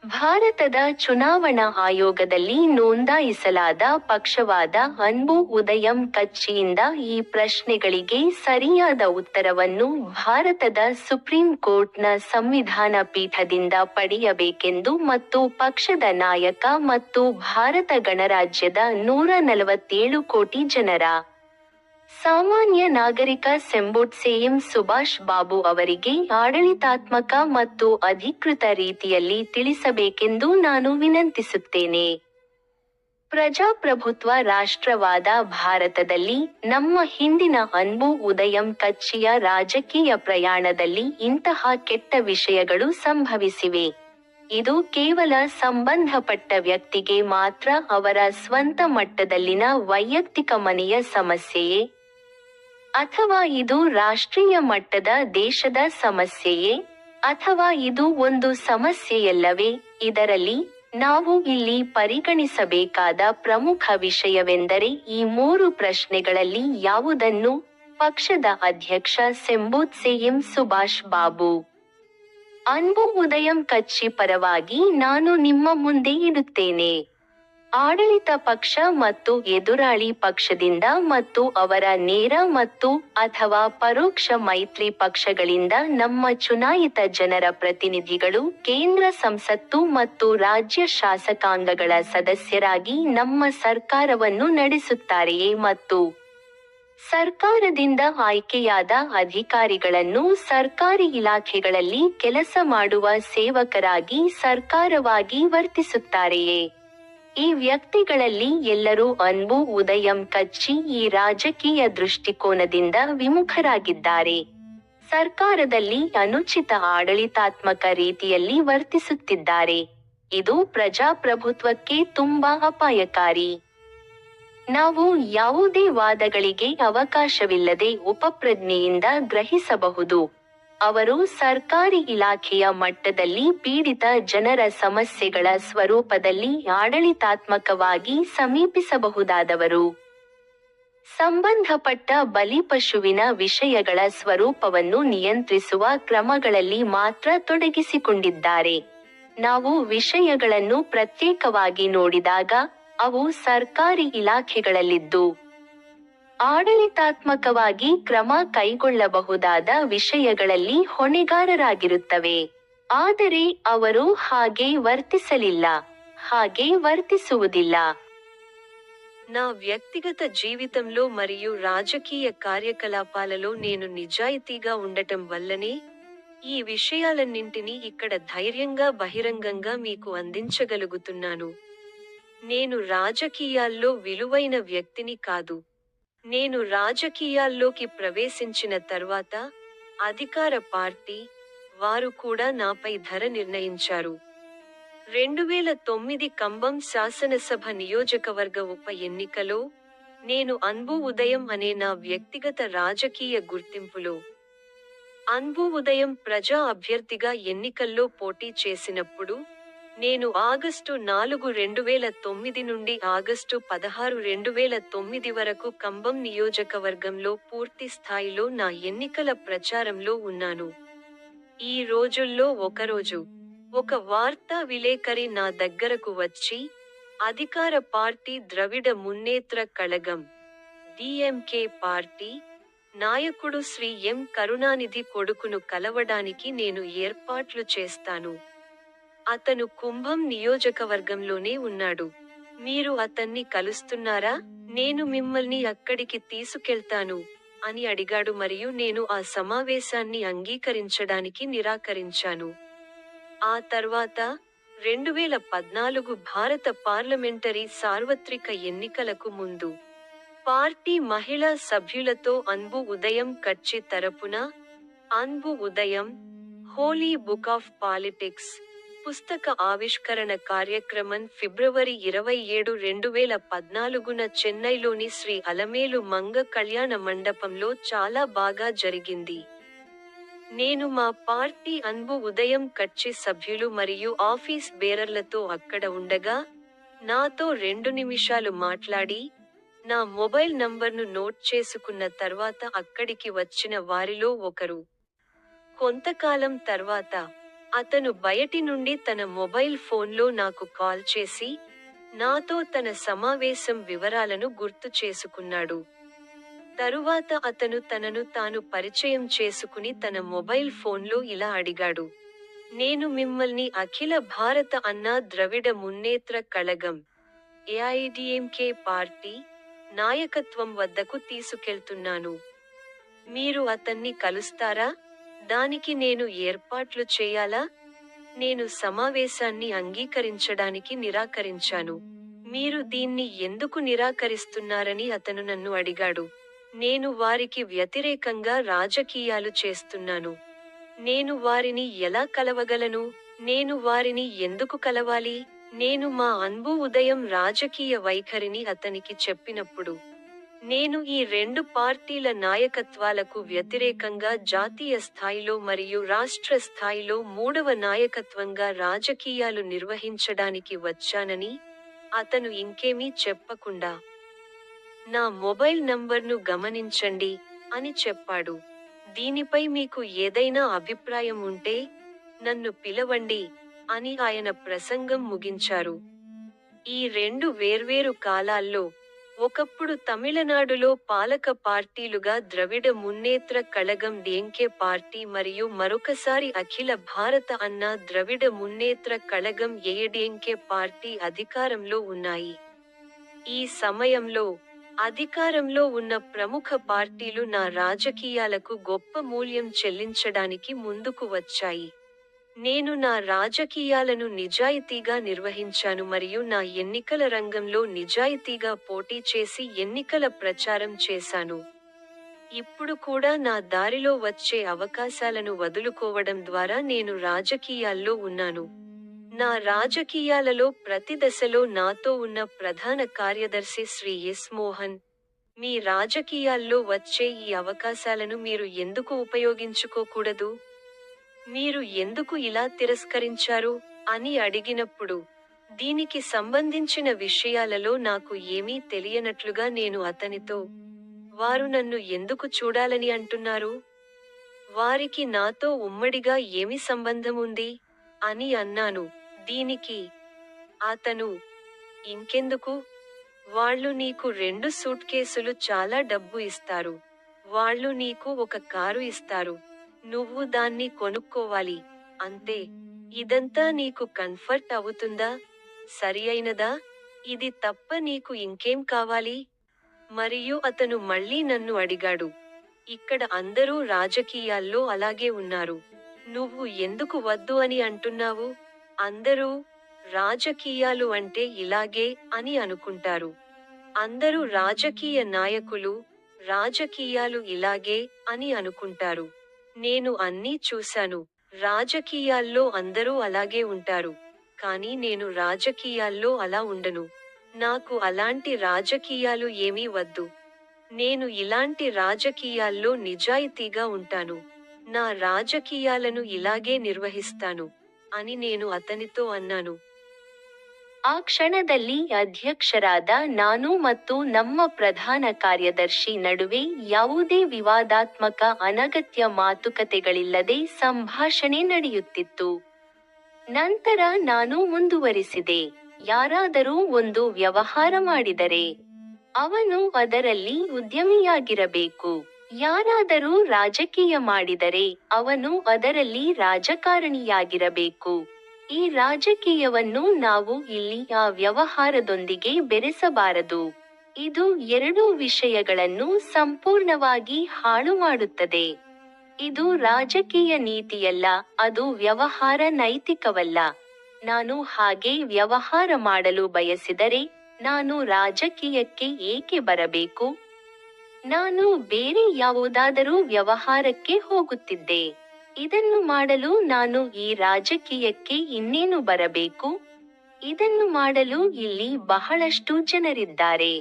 ಭಾರತದ ಚುನಾವಣಾ ಆಯೋಗದಲ್ಲಿ ನೋಂದಾಯಿಸಲಾದ ಪಕ್ಷವಾದ ಅನ್ಬು ಉದಯಂ ಕಚ್ಚಿಯಿಂದ ಈ ಪ್ರಶ್ನೆಗಳಿಗೆ ಸರಿಯಾದ ಉತ್ತರವನ್ನು ಭಾರತದ ಸುಪ್ರೀಂ ಕೋರ್ಟ್ನ ಸಂವಿಧಾನ ಪೀಠದಿಂದ ಪಡೆಯಬೇಕೆಂದು ಮತ್ತು ಪಕ್ಷದ ನಾಯಕ ಮತ್ತು ಭಾರತ ಗಣರಾಜ್ಯದ 147 ಕೋಟಿ ಜನರ ಸಾಮಾನ್ಯ ನಾಗರಿಕ ಸೆಂಬೂತ್ಸೇಎಂ ಸುಭಾಷ್ ಬಾಬು ಅವರಿಗೆ ಆಡಳಿತಾತ್ಮಕ ಮತ್ತು ಅಧಿಕೃತ ರೀತಿಯಲ್ಲಿ ತಿಳಿಸಬೇಕೆಂದು ನಾನು ವಿನಂತಿಸುತ್ತೇನೆ. ಪ್ರಜಾಪ್ರಭುತ್ವ ರಾಷ್ಟ್ರವಾದ ಭಾರತದಲ್ಲಿ ನಮ್ಮ ಹಿಂದಿನ ಅನ್ಬು ಉದಯಂ ಕಚ್ಚಿಯ ರಾಜಕೀಯ ಪ್ರಯಾಣದಲ್ಲಿ ಇಂತಹ ಕೆಟ್ಟ ವಿಷಯಗಳು ಸಂಭವಿಸಿವೆ. ಇದು ಕೇವಲ ಸಂಬಂಧಪಟ್ಟ ವ್ಯಕ್ತಿಗೆ ಮಾತ್ರ ಅವರ ಸ್ವಂತ ಮಟ್ಟದಲ್ಲಿನ ವೈಯಕ್ತಿಕ ಮನೆಯ ಸಮಸ್ಯೆಯೇ? ಅಥವಾ ಇದು ರಾಷ್ಟ್ರೀಯ ಮಟ್ಟದ ದೇಶದ ಸಮಸ್ಯೆಯೇ? ಅಥವಾ ಇದು ಒಂದು ಸಮಸ್ಯೆಯಲ್ಲವೇ? ಇದರಲ್ಲಿ ನಾವು ಇಲ್ಲಿ ಪರಿಗಣಿಸಬೇಕಾದ ಪ್ರಮುಖ ವಿಷಯವೆಂದರೆ ಈ 3 ಪ್ರಶ್ನೆಗಳಲ್ಲಿ ಯಾವುದನ್ನು ಪಕ್ಷದ ಅಧ್ಯಕ್ಷ ಸೆಂಬೂತ್ಸೇಎಂ ಸುಭಾಷ್ ಬಾಬು ಅನ್ಬು ಉದಯಂ ಕಚ್ಚಿ ಪರವಾಗಿ ನಾನು ನಿಮ್ಮ ಮುಂದೆ ಇಡುತ್ತೇನೆ. ಆಡಳಿತ ಪಕ್ಷ ಮತ್ತು ಎದುರಾಳಿ ಪಕ್ಷದಿಂದ ಮತ್ತು ಅವರ ನೇರ ಮತ್ತು ಅಥವಾ ಪರೋಕ್ಷ ಮೈತ್ರಿ ಪಕ್ಷಗಳಿಂದ ನಮ್ಮ ಚುನಾಯಿತ ಜನರ ಪ್ರತಿನಿಧಿಗಳು ಕೇಂದ್ರ ಸಂಸತ್ತು ಮತ್ತು ರಾಜ್ಯ ಶಾಸಕಾಂಗಗಳ ಸದಸ್ಯರಾಗಿ ನಮ್ಮ ಸರ್ಕಾರವನ್ನು ನಡೆಸುತ್ತಾರೆಯೇ ಮತ್ತು ಸರ್ಕಾರದಿಂದ ಆಯ್ಕೆಯಾದ ಅಧಿಕಾರಿಗಳನ್ನು ಸರ್ಕಾರಿ ಇಲಾಖೆಗಳಲ್ಲಿ ಕೆಲಸ ಮಾಡುವ ಸೇವಕರಾಗಿ ಸರ್ಕಾರವಾಗಿ ವರ್ತಿಸುತ್ತಾರೆಯೇ? ಈ ವ್ಯಕ್ತಿಗಳಲ್ಲಿ ಎಲ್ಲರೂ ಅನ್ಬು ಉದಯಂ ಕಚ್ಚಿ ಈ ರಾಜಕೀಯ ದೃಷ್ಟಿಕೋನದಿಂದ ವಿಮುಖರಾಗಿದ್ದಾರೆ. ಸರ್ಕಾರದಲ್ಲಿ ಅನುಚಿತ ಆಡಳಿತಾತ್ಮಕ ರೀತಿಯಲ್ಲಿ ವರ್ತಿಸುತ್ತಿದ್ದಾರೆ. ಇದು ಪ್ರಜಾಪ್ರಭುತ್ವಕ್ಕೆ ತುಂಬಾ ಅಪಾಯಕಾರಿ. ನಾವು ಯಾವುದೇ ವಾದಗಳಿಗೆ ಅವಕಾಶವಿಲ್ಲದೆ ಉಪಪ್ರಜ್ಞೆಯಿಂದ ಗ್ರಹಿಸಬಹುದು. ಅವರು ಸರ್ಕಾರಿ ಇಲಾಖೆಯ ಮಟ್ಟದಲ್ಲಿ ಪೀಡಿತ ಜನರ ಸಮಸ್ಯೆಗಳ ಸ್ವರೂಪದಲ್ಲಿ ಆಡಳಿತಾತ್ಮಕವಾಗಿ ಸಮೀಪಿಸಬಹುದಾದವರು. ಸಂಬಂಧಪಟ್ಟ ಬಲಿಪಶುವಿನ ವಿಷಯಗಳ ಸ್ವರೂಪವನ್ನು ನಿಯಂತ್ರಿಸುವ ಕ್ರಮಗಳಲ್ಲಿ ಮಾತ್ರ ತೊಡಗಿಸಿಕೊಂಡಿದ್ದಾರೆ. ನಾವು ವಿಷಯಗಳನ್ನು ಪ್ರತ್ಯೇಕವಾಗಿ ನೋಡಿದಾಗ, ಅವು ಸರ್ಕಾರಿ ಇಲಾಖೆಗಳಲ್ಲಿದ್ದು ಆಡಳಿತಾತ್ಮಕವಾಗಿ ಕ್ರಮ ಕೈಗೊಳ್ಳಬಹುದಾದ ವಿಷಯಗಳಲ್ಲಿ ಹೊಣೆಗಾರರಾಗಿರುತ್ತವೆ. ಆದರೆ ಅವರು ಹಾಗೆ ವರ್ತಿಸಲಿಲ್ಲ, ಹಾಗೆ ವರ್ತಿಸುವುದಿಲ್ಲ. నా వ్యక్తిగత జీవితంలో మరియు రాజకీయ కార్యకలాపాలలో నేను నిజాయితీగా ఉండటం వల్లనే ఈ విషయాలన్నింటినీ ఇక్కడ ధైర్యంగా బహిరంగంగా మీకు అందించగలుగుతున్నాను. నేను రాజకీయాల్లో విలువైన వ్యక్తిని కాదు. నేను రాజకీయాల్లోకి ప్రవేశించిన తర్వాత అధికార పార్టీ వారు కూడా నాపై ధర నిర్ణయించారు. 2009 కంబం శాసనసభ నియోజకవర్గ ఉప ఎన్నికలో నేను అన్బు ఉదయం అనే నా వ్యక్తిగత రాజకీయ గుర్తింపులో అన్బు ఉదయం ప్రజా అభ్యర్థిగా ఎన్నికల్లో పోటీ చేసినప్పుడు, నేను ఆగస్టు 4, 2009 నుండి ఆగస్టు 16, 2009 వరకు కంబం నియోజకవర్గంలో పూర్తి స్థాయిలో నా ఎన్నికల ప్రచారంలో ఉన్నాను. ఈ రోజుల్లో ఒకరోజు ఒక వార్తా విలేకరి నా దగ్గరకు వచ్చి, అధికార పార్టీ ద్రవిడ మున్నేత్ర కళగం డిఎంకే పార్టీ నాయకుడు శ్రీ ఎం కరుణానిధి కొడుకును కలవడానికి నేను ఏర్పాట్లు చేస్తాను. అతను కుంభం నియోజకవర్గంలోనే ఉన్నాడు. మీరు అతన్ని కలుస్తున్నారా? నేను మిమ్మల్ని అక్కడికి తీసుకెళ్తాను అని అడిగాడు మరియు నేను ఆ సమావేశాన్ని అంగీకరించడానికి నిరాకరించాను. ఆ తర్వాత 2014 భారత పార్లమెంటరీ సార్వత్రిక ఎన్నికలకు ముందు పార్టీ మహిళా సభ్యులతో అన్బు ఉదయం కచ్చి తరపున అన్బు ఉదయం హోలీ బుక్ ఆఫ్ పాలిటిక్స్ పుస్తక ఆవిష్కరణ కార్యక్రమం ఫిబ్రవరి 27, 2014న చెన్నైలోని శ్రీ అలమేలు మంగ కళ్యాణ మండపంలో చాలా బాగా జరిగింది. నేను మా పార్టీ అన్బు ఉదయం కచ్చి సభ్యులు మరియు ఆఫీస్ బేరర్లతో అక్కడ ఉండగా, నాతో 2 నిమిషాలు మాట్లాడి, నా మొబైల్ నంబర్ను నోట్ చేసుకున్న తర్వాత అక్కడికి వచ్చిన వారిలో ఒకరు. కొంతకాలం తర్వాత, అతను బయటి నుండి తన మొబైల్ ఫోన్లో నాకు కాల్ చేసి, నాతో తన సమావేశం వివరాలను గుర్తు చేసుకున్నాడు. తరువాత అతను తనను తాను పరిచయం చేసుకుని తన మొబైల్ ఫోన్లో ఇలా అడిగాడు: నేను మిమ్మల్ని అఖిల భారత అన్నా ద్రవిడ మున్నేత్ర కళగం ఏఐడిఎంకే పార్టీ నాయకత్వం వద్దకు తీసుకెళ్తున్నాను. మీరు అతన్ని కలుస్తారా? దానికి నేను ఏర్పాట్లు చేయాలా? నేను సమావేశాన్ని అంగీకరించడానికి నిరాకరించాను. మీరు దీన్ని ఎందుకు నిరాకరిస్తున్నారని అతను నన్ను అడిగాడు. నేను వారికి వ్యతిరేకంగా రాజకీయాలు చేస్తున్నాను. నేను వారిని ఎలా కలవగలను? నేను వారిని ఎందుకు కలవాలి? నేను మా అన్బు ఉదయం రాజకీయ వైఖరిని అతనికి చెప్పినప్పుడు, నేను ఈ 2 పార్టీల నాయకత్వాలకు వ్యతిరేకంగా జాతీయ స్థాయిలో మరియు రాష్ట్ర స్థాయిలో 3వ నాయకత్వంగా రాజకీయాలు నిర్వహించడానికి వచ్చానని అతను ఇంకేమీ చెప్పకుండా, నా మొబైల్ నంబర్ను గమనించండి అని చెప్పాడు. దీనిపై మీకు ఏదైనా అభిప్రాయం ఉంటే నన్ను పిలవండి అని ఆయన ప్రసంగం ముగించారు. ఈ 2 వేర్వేరు కాలాల్లో, ఒకప్పుడు తమిళనాడులో పాలక పార్టీలుగా ద్రవిడ మున్నేత్ర కళగం డిఎంకే పార్టీ మరియు మరొకసారి అఖిల భారత అన్నా ద్రవిడ మున్నేత్ర కళగం ఏఐడిఎంకే పార్టీ అధికారంలో ఉన్నాయి. ఈ సమయంలో అధికారంలో ఉన్న ప్రముఖ పార్టీలు నా రాజకీయాలకు గొప్ప మూల్యం చెల్లించడానికి ముందుకు వచ్చాయి. నేను నా రాజకీయాలను నిజాయితీగా నిర్వహించాను మరియు నా ఎన్నికల రంగంలో నిజాయితీగా పోటీ చేసి ఎన్నికల ప్రచారం చేశాను. ఈ ఇప్పుడు కూడా నా దారిలో వచ్చే అవకాశాలను వదులుకోవడం ద్వారా నేను రాజకీయాల్లో ఉన్నాను. నా రాజకీయాలలో ప్రతి దశలో నాతో ఉన్న ప్రధాన కార్యదర్శి శ్రీ ఎస్ మోహన్. మీ రాజకీయాల్లో వచ్చే ఈ అవకాశాలను మీరు ఎందుకు ఉపయోగించుకోకూడదు? మీరు ఎందుకు ఇలా తిరస్కరించారు అని అడిగినప్పుడు, దీనికి సంబంధించిన విషయాలలో నాకు ఏమీ తెలియనట్లుగా నేను అతనితో, వారు నన్ను ఎందుకు చూడాలని అంటున్నారు? వారికి నాతో ఉమ్మడిగా ఏమి సంబంధం ఉంది అని అన్నాను. దీనికి అతను, ఇంకెందుకు? వాళ్ళు నీకు 2 సూట్ కేసులు చాలా డబ్బు ఇస్తారు. వాళ్ళు నీకు ఒక కారు ఇస్తారు. నువ్వు దాన్ని కొనుక్కోవాలి. అంతే. ఇదంతా నీకు కంఫర్ట్ అవుతుందా? సరియైనదా? ఇది తప్ప నీకు ఇంకేం కావాలి? మరియు అతను మళ్ళీ నన్ను అడిగాడు. ఇక్కడ అందరూ రాజకీయాల్లో అలాగే ఉన్నారు. నువ్వు ఎందుకు వద్దు అని అంటున్నావు? అందరూ, రాజకీయాలు అంటే ఇలాగే అని అనుకుంటారు. అందరూ రాజకీయ నాయకులు, రాజకీయాలు ఇలాగే అని అనుకుంటారు. నేను అన్నీ చూశాను. రాజకీయాల్లో అందరూ అలాగే ఉంటారు. కానీ నేను రాజకీయాల్లో అలా ఉండను. నాకు అలాంటి రాజకీయాలు ఏమీ వద్దు. నేను ఇలాంటి రాజకీయాల్లో నిజాయితీగా ఉంటాను. నా రాజకీయాలను ఇలాగే నిర్వహిస్తాను అని నేను అతనితో అన్నాను. ಆ ಕ್ಷಣದಲ್ಲಿ ಅಧ್ಯಕ್ಷರಾದ ನಾನು ಮತ್ತು ನಮ್ಮ ಪ್ರಧಾನ ಕಾರ್ಯದರ್ಶಿ ನಡುವೆ ಯಾವುದೇ ವಿವಾದಾತ್ಮಕ ಅನಗತ್ಯ ಮಾತುಕತೆಗಳಿಲ್ಲದೆ ಸಂಭಾಷಣೆ ನಡೆಯುತ್ತಿತ್ತು. ನಂತರ ನಾನು ಮುಂದುವರಿಸಿದೆ. ಯಾರಾದರೂ ಒಂದು ವ್ಯವಹಾರ ಮಾಡಿದರೆ ಅವನು ಅದರಲ್ಲಿ ಉದ್ಯಮಿಯಾಗಿರಬೇಕು. ಯಾರಾದರೂ ರಾಜಕೀಯ ಮಾಡಿದರೆ ಅವನು ಅದರಲ್ಲಿ ರಾಜಕಾರಣಿಯಾಗಿರಬೇಕು. ಈ ರಾಜಕೀಯವನ್ನು ನಾವು ಇಲ್ಲಿ ಆ ವ್ಯವಹಾರದೊಂದಿಗೆ ಬೆರೆಸಬಾರದು. ಇದು ಎರಡೂ ವಿಷಯಗಳನ್ನು ಸಂಪೂರ್ಣವಾಗಿ ಹಾಳು ಮಾಡುತ್ತದೆ. ಇದು ರಾಜಕೀಯ ನೀತಿಯಲ್ಲ, ಅದು ವ್ಯವಹಾರ ನೈತಿಕವಲ್ಲ. ನಾನು ಹಾಗೆ ವ್ಯವಹಾರ ಮಾಡಲು ಬಯಸಿದರೆ ನಾನು ರಾಜಕೀಯಕ್ಕೆ ಏಕೆ ಬರಬೇಕು? ನಾನು ಬೇರೆ ಯಾವುದಾದರೂ ವ್ಯವಹಾರಕ್ಕೆ ಹೋಗುತ್ತಿದ್ದೆ. ಇದನ್ನು ಮಾಡಲು ನಾನು ಈ ರಾಜಕೀಯಕ್ಕೆ ಇನ್ನೇನು ಬರಬೇಕು? ಇದನ್ನು ಮಾಡಲು ಇಲ್ಲಿ ಬಹಳಷ್ಟು ಜನರಿದ್ದಾರೆ.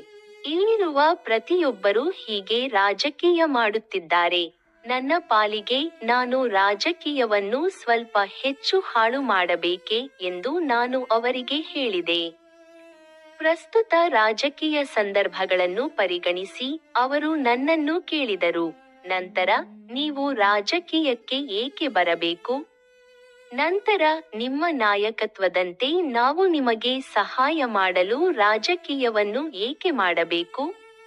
ಇಲ್ಲಿರುವ ಪ್ರತಿಯೊಬ್ಬರೂ ಹೀಗೆ ರಾಜಕೀಯ ಮಾಡುತ್ತಿದ್ದಾರೆ. ನನ್ನ ಪಾಲಿಗೆ ನಾನು ರಾಜಕೀಯವನ್ನು ಸ್ವಲ್ಪ ಹೆಚ್ಚು ಹಾಳು ಮಾಡಬೇಕೆ ಎಂದು ನಾನು ಅವರಿಗೆ ಹೇಳಿದೆ. ಪ್ರಸ್ತುತ ರಾಜಕೀಯ ಸಂದರ್ಭಗಳನ್ನು ಪರಿಗಣಿಸಿ ಅವರು ನನ್ನನ್ನು ಕೇಳಿದರು. ನಂತರ, ನೀವು ರಾಜಕೀಯಕ್ಕೆ ಏಕೆ ಬರಬೇಕು? ನಂತರ, ನಿಮ್ಮ ನಾಯಕತ್ವದಂತೆ ನಾವು ನಿಮಗೆ ಸಹಾಯ ಮಾಡಲು ರಾಜಕೀಯವನ್ನು ಏಕೆ ಮಾಡಬೇಕು?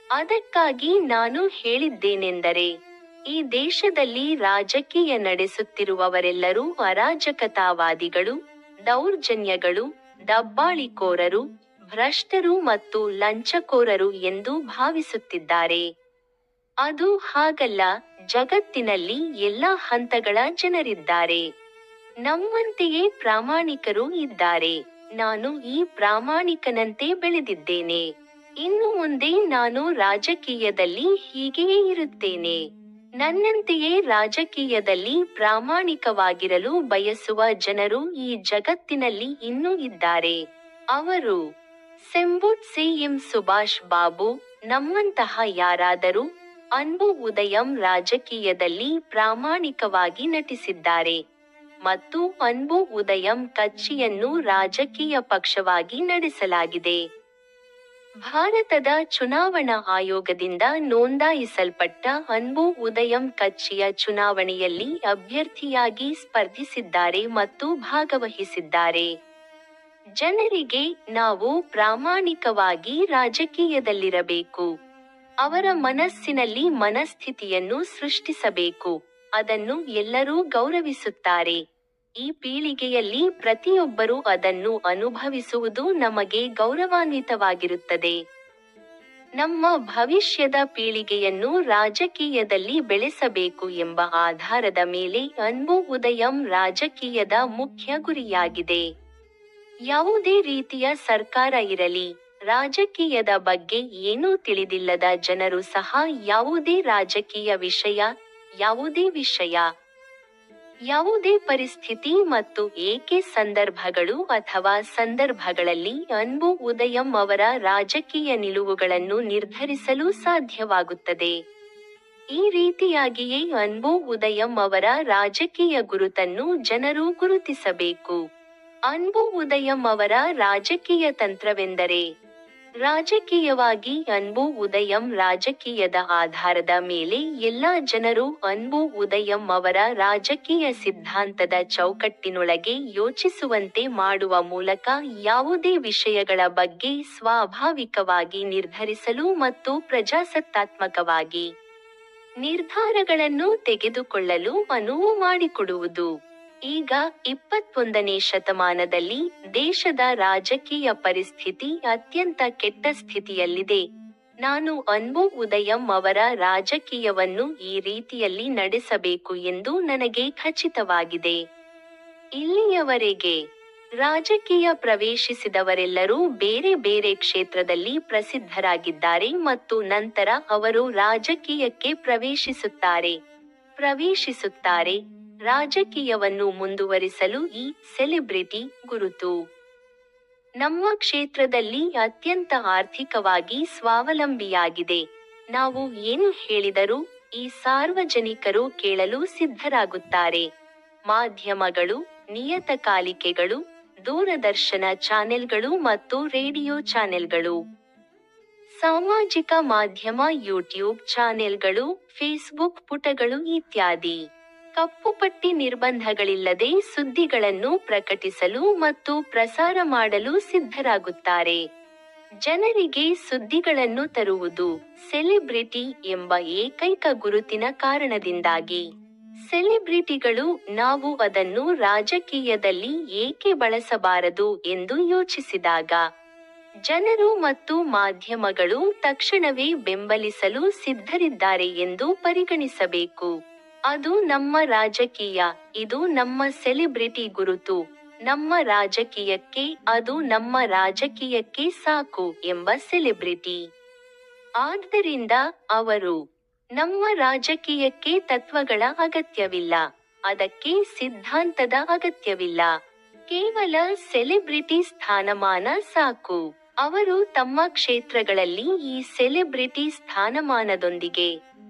ಅದಕ್ಕಾಗಿ ನಾನು ಹೇಳಿದ್ದೇನೆಂದರೆ, ಈ ದೇಶದಲ್ಲಿ ರಾಜಕೀಯ ನಡೆಸುತ್ತಿರುವವರೆಲ್ಲರೂ ಅರಾಜಕತಾವಾದಿಗಳು, ದೌರ್ಜನ್ಯಗಳು, ದಬ್ಬಾಳಿಕೋರರು, ಭ್ರಷ್ಟರು ಮತ್ತು ಲಂಚಕೋರರು ಎಂದು ಭಾವಿಸುತ್ತಿದ್ದಾರೆ. ಅದು ಹಾಗಲ್ಲ. ಜಗತ್ತಿನಲ್ಲಿ ಎಲ್ಲಾ ಹಂತಗಳ ಜನರಿದ್ದಾರೆ. ನಮ್ಮಂತೆಯೇ ಪ್ರಾಮಾಣಿಕರು ಇದ್ದಾರೆ. ನಾನು ಈ ಪ್ರಾಮಾಣಿಕನಂತೆ ಬೆಳೆದಿದ್ದೇನೆ. ಇನ್ನು ಮುಂದೆ ನಾನು ರಾಜಕೀಯದಲ್ಲಿ ಹೀಗೆಯೇ ಇರುತ್ತೇನೆ. ನನ್ನಂತೆಯೇ ರಾಜಕೀಯದಲ್ಲಿ ಪ್ರಾಮಾಣಿಕವಾಗಿರಲು ಬಯಸುವ ಜನರು ಈ ಜಗತ್ತಿನಲ್ಲಿ ಇನ್ನೂ ಇದ್ದಾರೆ. ಅವರು ಸೆಂಬುಟ್ ಎಂ ಸುಭಾಷ್ ಬಾಬು ನಮ್ಮಂತಹ ಯಾರಾದರೂ ಅನ್ಬು ಉದಯಂ ರಾಜಕೀಯದಲ್ಲಿ ಪ್ರಾಮಾಣಿಕವಾಗಿ ನಟಿಸಿದ್ದಾರೆ ಮತ್ತು ಅನ್ಬು ಉದಯಂ ಕಚ್ಚಿಯನ್ನು ರಾಜಕೀಯ ಪಕ್ಷವಾಗಿ ನಡೆಸಲಾಗಿದೆ. ಭಾರತದ ಚುನಾವಣಾ ಆಯೋಗದಿಂದ ನೋಂದಾಯಿಸಲ್ಪಟ್ಟ ಅನ್ಬು ಉದಯಂ ಕಚ್ಚಿಯ ಚುನಾವಣೆಯಲ್ಲಿ ಅಭ್ಯರ್ಥಿಯಾಗಿ ಸ್ಪರ್ಧಿಸಿದ್ದಾರೆ ಮತ್ತು ಭಾಗವಹಿಸಿದ್ದಾರೆ. ಜನರಿಗೆ ನಾವು ಪ್ರಾಮಾಣಿಕವಾಗಿ ರಾಜಕೀಯದಲ್ಲಿರಬೇಕು. ಅವರ ಮನಸ್ಸಿನಲ್ಲಿ ಮನಸ್ಥಿತಿಯನ್ನು ಸೃಷ್ಟಿಸಬೇಕು. ಅದನ್ನು ಎಲ್ಲರೂ ಗೌರವಿಸುತ್ತಾರೆ. ಈ ಪೀಳಿಗೆಯಲ್ಲಿ ಪ್ರತಿಯೊಬ್ಬರೂ ಅದನ್ನು ಅನುಭವಿಸುವುದು ನಮಗೆ ಗೌರವಾನ್ವಿತವಾಗಿರುತ್ತದೆ. ನಮ್ಮ ಭವಿಷ್ಯದ ಪೀಳಿಗೆಯನ್ನು ರಾಜಕೀಯದಲ್ಲಿ ಬೆಳೆಸಬೇಕು ಎಂಬ ಆಧಾರದ ಮೇಲೆ ಅನ್ಬು ಉದಯಂ ರಾಜಕೀಯದ ಮುಖ್ಯ ಗುರಿಯಾಗಿದೆ. ಯಾವುದೇ ರೀತಿಯ ಸರ್ಕಾರ ಇರಲಿ, ರಾಜಕೀಯದ ಬಗ್ಗೆ ಏನೂ ತಿಳಿದಿಲ್ಲದ ಜನರು ಸಹ ಯಾವುದೇ ರಾಜಕೀಯ ವಿಷಯ, ಯಾವುದೇ ಪರಿಸ್ಥಿತಿ ಮತ್ತು ಏಕೆ ಸಂದರ್ಭಗಳು ಅಥವಾ ಸಂದರ್ಭಗಳಲ್ಲಿ ಅನ್ಬು ಉದಯಂ ಅವರ ರಾಜಕೀಯ ನಿಲುವುಗಳನ್ನು ನಿರ್ಧರಿಸಲು ಸಾಧ್ಯವಾಗುತ್ತದೆ. ಈ ರೀತಿಯಾಗಿಯೇ ಅನ್ಬು ಉದಯಂ ಅವರ ರಾಜಕೀಯ ಗುರುತನ್ನು ಜನರು ಗುರುತಿಸಬೇಕು. ಅನ್ಬು ಉದಯಂ ಅವರ ರಾಜಕೀಯ ತಂತ್ರವೆಂದರೆ, ರಾಜಕೀಯವಾಗಿ ಅನ್ಬು ಉದಯಂ ರಾಜಕೀಯದ ಆಧಾರದ ಮೇಲೆ ಎಲ್ಲಾ ಜನರು ಅನ್ಬು ಉದಯಂ ಅವರ ರಾಜಕೀಯ ಸಿದ್ಧಾಂತದ ಚೌಕಟ್ಟಿನೊಳಗೆ ಯೋಚಿಸುವಂತೆ ಮಾಡುವ ಮೂಲಕ ಯಾವುದೇ ವಿಷಯಗಳ ಬಗ್ಗೆ ಸ್ವಾಭಾವಿಕವಾಗಿ ನಿರ್ಧರಿಸಲು ಮತ್ತು ಪ್ರಜಾಸತ್ತಾತ್ಮಕವಾಗಿ ನಿರ್ಧಾರಗಳನ್ನು ತೆಗೆದುಕೊಳ್ಳಲು ಅನುವು ಮಾಡಿಕೊಡುವುದು. ಈಗ 21ನೇ ಶತಮಾನದಲ್ಲಿ ದೇಶದ ರಾಜಕೀಯ ಪರಿಸ್ಥಿತಿ ಅತ್ಯಂತ ಕೆಟ್ಟ ಸ್ಥಿತಿಯಲ್ಲಿದೆ. ನಾನು ಅನ್ಬು ಉದಯಂ ಅವರ ರಾಜಕೀಯವನ್ನು ಈ ರೀತಿಯಲ್ಲಿ ನಡೆಸಬೇಕು ಎಂದು ನನಗೆ ಖಚಿತವಾಗಿದೆ. ಇಲ್ಲಿಯವರೆಗೆ ರಾಜಕೀಯ ಪ್ರವೇಶಿಸಿದವರೆಲ್ಲರೂ ಬೇರೆ ಬೇರೆ ಕ್ಷೇತ್ರದಲ್ಲಿ ಪ್ರಸಿದ್ಧರಾಗಿದ್ದಾರೆ ಮತ್ತು ನಂತರ ಅವರು ರಾಜಕೀಯಕ್ಕೆ ಪ್ರವೇಶಿಸುತ್ತಾರೆ. ರಾಜಕೀಯವನ್ನು ಮುಂದುವರಿಸಲು ಈ ಸೆಲೆಬ್ರಿಟಿ ಗುರುತು ನಮ್ಮ ಕ್ಷೇತ್ರದಲ್ಲಿ ಅತ್ಯಂತ ಆರ್ಥಿಕವಾಗಿ ಸ್ವಾವಲಂಬಿಯಾಗಿದೆ. ನಾವು ಏನು ಹೇಳಿದರೂ ಈ ಸಾರ್ವಜನಿಕರು ಕೇಳಲು ಸಿದ್ಧರಾಗುತ್ತಾರೆ. ಮಾಧ್ಯಮಗಳು, ನಿಯತಕಾಲಿಕೆಗಳು, ದೂರದರ್ಶನ ಚಾನೆಲ್ಗಳು ಮತ್ತು ರೇಡಿಯೋ ಚಾನೆಲ್ಗಳು, ಸಾಮಾಜಿಕ ಮಾಧ್ಯಮ, ಯೂಟ್ಯೂಬ್ ಚಾನೆಲ್ಗಳು, ಫೇಸ್ಬುಕ್ ಪುಟಗಳು ಇತ್ಯಾದಿ ಕಪ್ಪುಪಟ್ಟಿ ನಿರ್ಬಂಧಗಳಿಲ್ಲದೆ ಸುದ್ದಿಗಳನ್ನು ಪ್ರಕಟಿಸಲು ಮತ್ತು ಪ್ರಸಾರ ಮಾಡಲು ಸಿದ್ಧರಾಗುತ್ತಾರೆ. ಜನರಿಗೆ ಸುದ್ದಿಗಳನ್ನು ತರುವುದು ಸೆಲೆಬ್ರಿಟಿ ಎಂಬ ಏಕೈಕ ಗುರುತಿನ ಕಾರಣದಿಂದಾಗಿ. ಸೆಲೆಬ್ರಿಟಿಗಳು ನಾವು ಅದನ್ನು ರಾಜಕೀಯದಲ್ಲಿ ಏಕೆ ಬಳಸಬಾರದು ಎಂದು ಯೋಚಿಸಿದಾಗ, ಜನರು ಮತ್ತು ಮಾಧ್ಯಮಗಳು ತಕ್ಷಣವೇ ಬೆಂಬಲಿಸಲು ಸಿದ್ಧರಿದ್ದಾರೆ ಎಂದು ಪರಿಗಣಿಸಬೇಕು. ಅದು ನಮ್ಮ ರಾಜಕೀಯ, ಇದು ನಮ್ಮ ಸೆಲೆಬ್ರಿಟಿ ಗುರುತು, ನಮ್ಮ ರಾಜಕೀಯಕ್ಕೆ, ಅದು ನಮ್ಮ ರಾಜಕೀಯಕ್ಕೆ ಸಾಕು ಎಂಬ ಸೆಲೆಬ್ರಿಟಿ. ಆದ್ದರಿಂದ ಅವರು ನಮ್ಮ ರಾಜಕೀಯಕ್ಕೆ ತತ್ವಗಳ ಅಗತ್ಯವಿಲ್ಲ, ಅದಕ್ಕೆ ಸಿದ್ಧಾಂತದ ಅಗತ್ಯವಿಲ್ಲ, ಕೇವಲ ಸೆಲೆಬ್ರಿಟಿ ಸ್ಥಾನಮಾನ ಸಾಕು. ಅವರು ತಮ್ಮ ಕ್ಷೇತ್ರಗಳಲ್ಲಿ ಈ ಸೆಲೆಬ್ರಿಟಿ ಸ್ಥಾನಮಾನದೊಂದಿಗೆ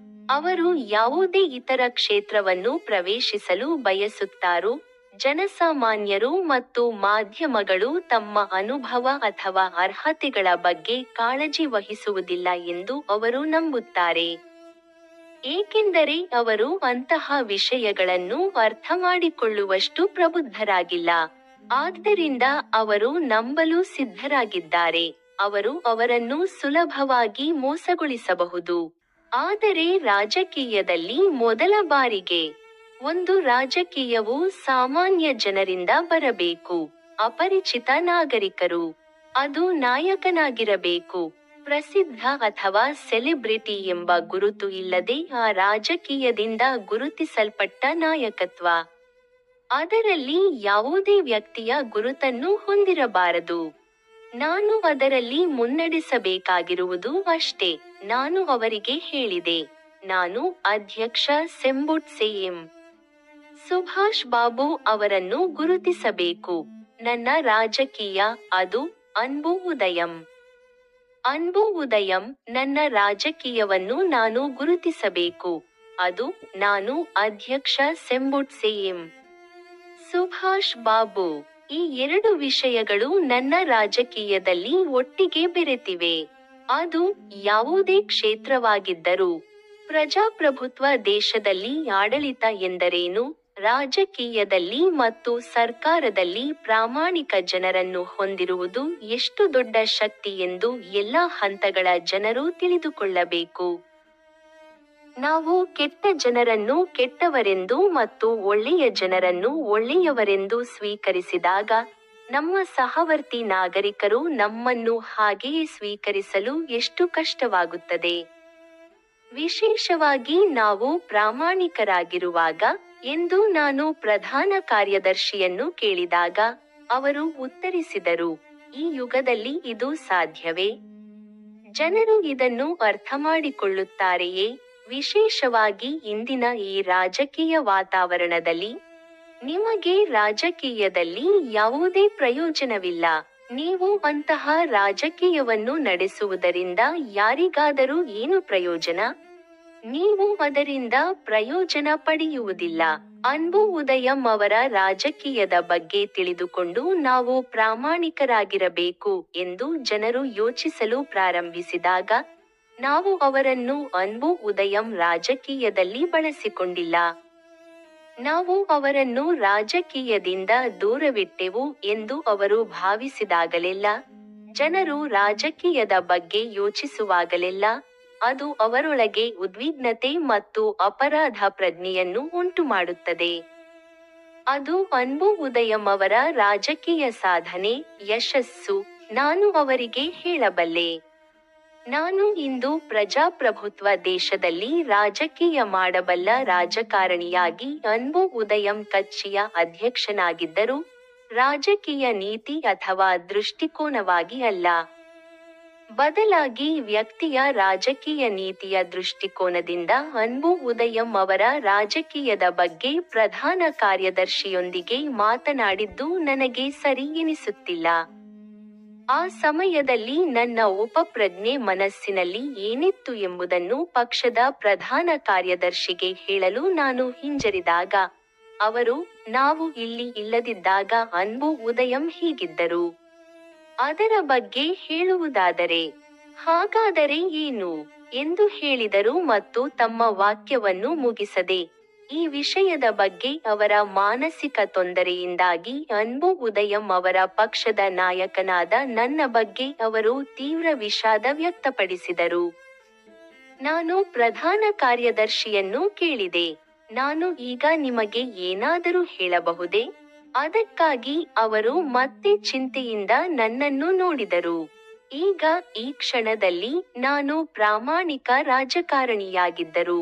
ಅವರು ಯಾವುದೇ ಇತರ ಕ್ಷೇತ್ರವನ್ನು ಪ್ರವೇಶಿಸಲು ಬಯಸುತ್ತಾರೋ, ಜನಸಾಮಾನ್ಯರು ಮತ್ತು ಮಾಧ್ಯಮಗಳು ತಮ್ಮ ಅನುಭವ ಅಥವಾ ಅರ್ಹತೆಗಳ ಬಗ್ಗೆ ಕಾಳಜಿ ವಹಿಸುವುದಿಲ್ಲ ಎಂದು ಅವರು ನಂಬುತ್ತಾರೆ. ಏಕೆಂದರೆ ಅವರು ಅಂತಹ ವಿಷಯಗಳನ್ನು ಅರ್ಥಮಾಡಿಕೊಳ್ಳುವಷ್ಟು ಪ್ರಬುದ್ಧರಾಗಿಲ್ಲ. ಆದ್ದರಿಂದ ಅವರು ನಂಬಲು ಸಿದ್ಧರಾಗಿದ್ದಾರೆ, ಅವರು ಅವರನ್ನು ಸುಲಭವಾಗಿ ಮೋಸಗೊಳಿಸಬಹುದು. ಆದರೆ ರಾಜಕೀಯದಲ್ಲಿ ಮೊದಲ ಬಾರಿಗೆ ಒಂದು ರಾಜಕೀಯವು ಸಾಮಾನ್ಯ ಜನರಿಂದ ಬರಬೇಕು, ಅಪರಿಚಿತ ನಾಗರಿಕರು. ಅದು ನಾಯಕನಾಗಿರಬೇಕು, ಪ್ರಸಿದ್ಧ ಅಥವಾ ಸೆಲೆಬ್ರಿಟಿ ಎಂಬ ಗುರುತು ಇಲ್ಲದೆ ಆ ರಾಜಕೀಯದಿಂದ ಗುರುತಿಸಲ್ಪಟ್ಟ ನಾಯಕತ್ವ. ಅದರಲ್ಲಿ ಯಾವುದೇ ವ್ಯಕ್ತಿಯ ಗುರುತನ್ನು ಹೊಂದಿರಬಾರದು. ನಾನು ಅದರಲ್ಲಿ ಮುನ್ನಡೆಸಬೇಕಾಗಿರುವುದು ಅಷ್ಟೇ. ನಾನು ಅವರಿಗೆ ಹೇಳಿದೆ, ನಾನು ಅಧ್ಯಕ್ಷ ಸೆಂಬುಟ್ಸೆ ಎಂ. ಸುಭಾಷ್ ಬಾಬು ಅವರನ್ನು ಗುರುತಿಸಬೇಕು. ನನ್ನ ರಾಜಕೀಯ ಅದು ಅನ್ಬು ಉದಯಂ. ಅನ್ಬು ಉದಯಂ, ನನ್ನ ರಾಜಕೀಯವನ್ನು ನಾನು ಗುರುತಿಸಬೇಕು. ಅದು ನಾನು ಅಧ್ಯಕ್ಷ ಸೆಂಬುಟ್ಸೆ ಎಂ. ಸುಭಾಷ್ ಬಾಬು. ಈ ಎರಡು ವಿಷಯಗಳು ನನ್ನ ರಾಜಕೀಯದಲ್ಲಿ ಒಟ್ಟಿಗೆ ಬೆರೆತಿವೆ. ಅದು ಯಾವುದೇ ಕ್ಷೇತ್ರವಾಗಿದ್ದರೂ. ಪ್ರಜಾಪ್ರಭುತ್ವ ದೇಶದಲ್ಲಿ ಆಡಳಿತ ಎಂದರೇನು, ರಾಜಕೀಯದಲ್ಲಿ ಮತ್ತು ಸರ್ಕಾರದಲ್ಲಿ ಪ್ರಾಮಾಣಿಕ ಜನರನ್ನು ಹೊಂದಿರುವುದು ಎಷ್ಟು ದೊಡ್ಡ ಶಕ್ತಿ ಎಂದು ಎಲ್ಲಾ ಹಂತಗಳ ಜನರು ತಿಳಿದುಕೊಳ್ಳಬೇಕು. ನಾವು ಕೆಟ್ಟ ಜನರನ್ನು ಕೆಟ್ಟವರೆಂದು ಮತ್ತು ಒಳ್ಳೆಯ ಜನರನ್ನು ಒಳ್ಳೆಯವರೆಂದು ಸ್ವೀಕರಿಸಿದಾಗ, ನಮ್ಮ ಸಹವರ್ತಿ ನಾಗರಿಕರು ನಮ್ಮನ್ನು ಹಾಗೆಯೇ ಸ್ವೀಕರಿಸಲು ಎಷ್ಟು ಕಷ್ಟವಾಗುತ್ತದೆ. ವಿಶೇಷವಾಗಿ ನಾವು ಪ್ರಾಮಾಣಿಕರಾಗಿರುವಾಗ ಎಂದು ನಾನು ಪ್ರಧಾನ ಕಾರ್ಯದರ್ಶಿಯನ್ನು ಕೇಳಿದಾಗ, ಅವರು ಉತ್ತರಿಸಿದರು, ಈ ಯುಗದಲ್ಲಿ ಇದು ಸಾಧ್ಯವೇ? ಜನರು ಇದನ್ನು ಅರ್ಥಮಾಡಿಕೊಳ್ಳುತ್ತಾರೆಯೇ? ವಿಶೇಷವಾಗಿ ಇಂದಿನ ಈ ರಾಜಕೀಯ ವಾತಾವರಣದಲ್ಲಿ? ನಿಮಗೆ ರಾಜಕೀಯದಲ್ಲಿ ಯಾವುದೇ ಪ್ರಯೋಜನವಿಲ್ಲ. ನೀವು ಅಂತಹ ರಾಜಕೀಯವನ್ನು ನಡೆಸುವುದರಿಂದ ಯಾರಿಗಾದರೂ ಏನು ಪ್ರಯೋಜನ? ನೀವು ಅದರಿಂದ ಪ್ರಯೋಜನ ಪಡೆಯುವುದಿಲ್ಲ. ಅನ್ಬು ಉದಯಂ ಅವರ ರಾಜಕೀಯದ ಬಗ್ಗೆ ತಿಳಿದುಕೊಂಡು ನಾವು ಪ್ರಾಮಾಣಿಕರಾಗಿರಬೇಕು ಎಂದು ಜನರು ಯೋಚಿಸಲು ಪ್ರಾರಂಭಿಸಿದಾಗ, ನಾವು ಅವರನ್ನು ಅನ್ಬು ಉದಯಂ ರಾಜಕೀಯದಲ್ಲಿ ಬಳಸಿಕೊಂಡಿಲ್ಲ. ನಾವು ಅವರನ್ನು ರಾಜಕೀಯದಿಂದ ದೂರವಿಟ್ಟೆವು ಎಂದು ಅವರು ಭಾವಿಸಿದಾಗಲೆಲ್ಲ, ಜನರು ರಾಜಕೀಯದ ಬಗ್ಗೆ ಯೋಚಿಸುವಾಗಲೆಲ್ಲ, ಅದು ಅವರೊಳಗೆ ಉದ್ವಿಗ್ನತೆ ಮತ್ತು ಅಪರಾಧ ಪ್ರಜ್ಞೆಯನ್ನು ಉಂಟುಮಾಡುತ್ತದೆ. ಅದು ಅನ್ಬು ಉದಯಂ ಅವರ ರಾಜಕೀಯ ಸಾಧನೆ, ಯಶಸ್ಸು. ನಾನು ಅವರಿಗೆ ಹೇಳಬಲ್ಲೆ. ನಾನು ಇಂದು ಪ್ರಜಾಪ್ರಭುತ್ವ ದೇಶದಲ್ಲಿ ರಾಜಕೀಯ ಮಾಡಬಲ್ಲ ರಾಜಕಾರಣಿಯಾಗಿ ಅನ್ಬು ಉದಯಂ ಕಚ್ಚಿಯ ಅಧ್ಯಕ್ಷನಾಗಿದ್ದರೂ, ರಾಜಕೀಯ ನೀತಿ ಅಥವಾ ದೃಷ್ಟಿಕೋನವಾಗಿ ಅಲ್ಲ. ಬದಲಾಗಿ ವ್ಯಕ್ತಿಯ ರಾಜಕೀಯ ನೀತಿಯ ದೃಷ್ಟಿಕೋನದಿಂದ ಅನ್ಬು ಉದಯಂ ಅವರ ರಾಜಕೀಯದ ಬಗ್ಗೆ ಪ್ರಧಾನ ಕಾರ್ಯದರ್ಶಿಯೊಂದಿಗೆ ಮಾತನಾಡಿದ್ದು ನನಗೆ ಸರಿ ಎನಿಸುತ್ತಿಲ್ಲ. ಆ ಸಮಯದಲ್ಲಿ ನನ್ನ ಉಪಪ್ರಜ್ಞೆ ಮನಸ್ಸಿನಲ್ಲಿ ಏನಿತ್ತು ಎಂಬುದನ್ನು ಪಕ್ಷದ ಪ್ರಧಾನ ಕಾರ್ಯದರ್ಶಿಗೆ ಹೇಳಲು ನಾನು ಹಿಂಜರಿದಾಗ, ಅವರು, ನಾವು ಇಲ್ಲಿ ಇಲ್ಲದಿದ್ದಾಗ ಅನ್ಬು ಉದಯಂ ಹೀಗಿದ್ದರು. ಅದರ ಬಗ್ಗೆ ಹೇಳುವುದಾದರೆ, ಹಾಗಾದರೆ ಏನು ಎಂದು ಹೇಳಿದರು ಮತ್ತು ತಮ್ಮ ವಾಕ್ಯವನ್ನು ಮುಗಿಸದೆ, ಈ ವಿಷಯದ ಬಗ್ಗೆ ಅವರ ಮಾನಸಿಕ ತೊಂದರೆಯಿಂದಾಗಿ ಅನ್ಬು ಉದಯಂ ಅವರ ಪಕ್ಷದ ನಾಯಕನಾದ ನನ್ನ ಬಗ್ಗೆ ಅವರು ತೀವ್ರ ವಿಷಾದ ವ್ಯಕ್ತಪಡಿಸಿದರು. ನಾನು ಪ್ರಧಾನ ಕಾರ್ಯದರ್ಶಿಯನ್ನು ಕೇಳಿದೆ, ನಾನು ಈಗ ನಿಮಗೆ ಏನಾದರೂ ಹೇಳಬಹುದೇ? ಅದಕ್ಕಾಗಿ ಅವರು ಮತ್ತೆ ಚಿಂತೆಯಿಂದ ನನ್ನನ್ನು ನೋಡಿದರು. ಈಗ ಈ ಕ್ಷಣದಲ್ಲಿ ನಾನು ಪ್ರಾಮಾಣಿಕ ರಾಜಕಾರಣಿಯಾಗಿದ್ದರು.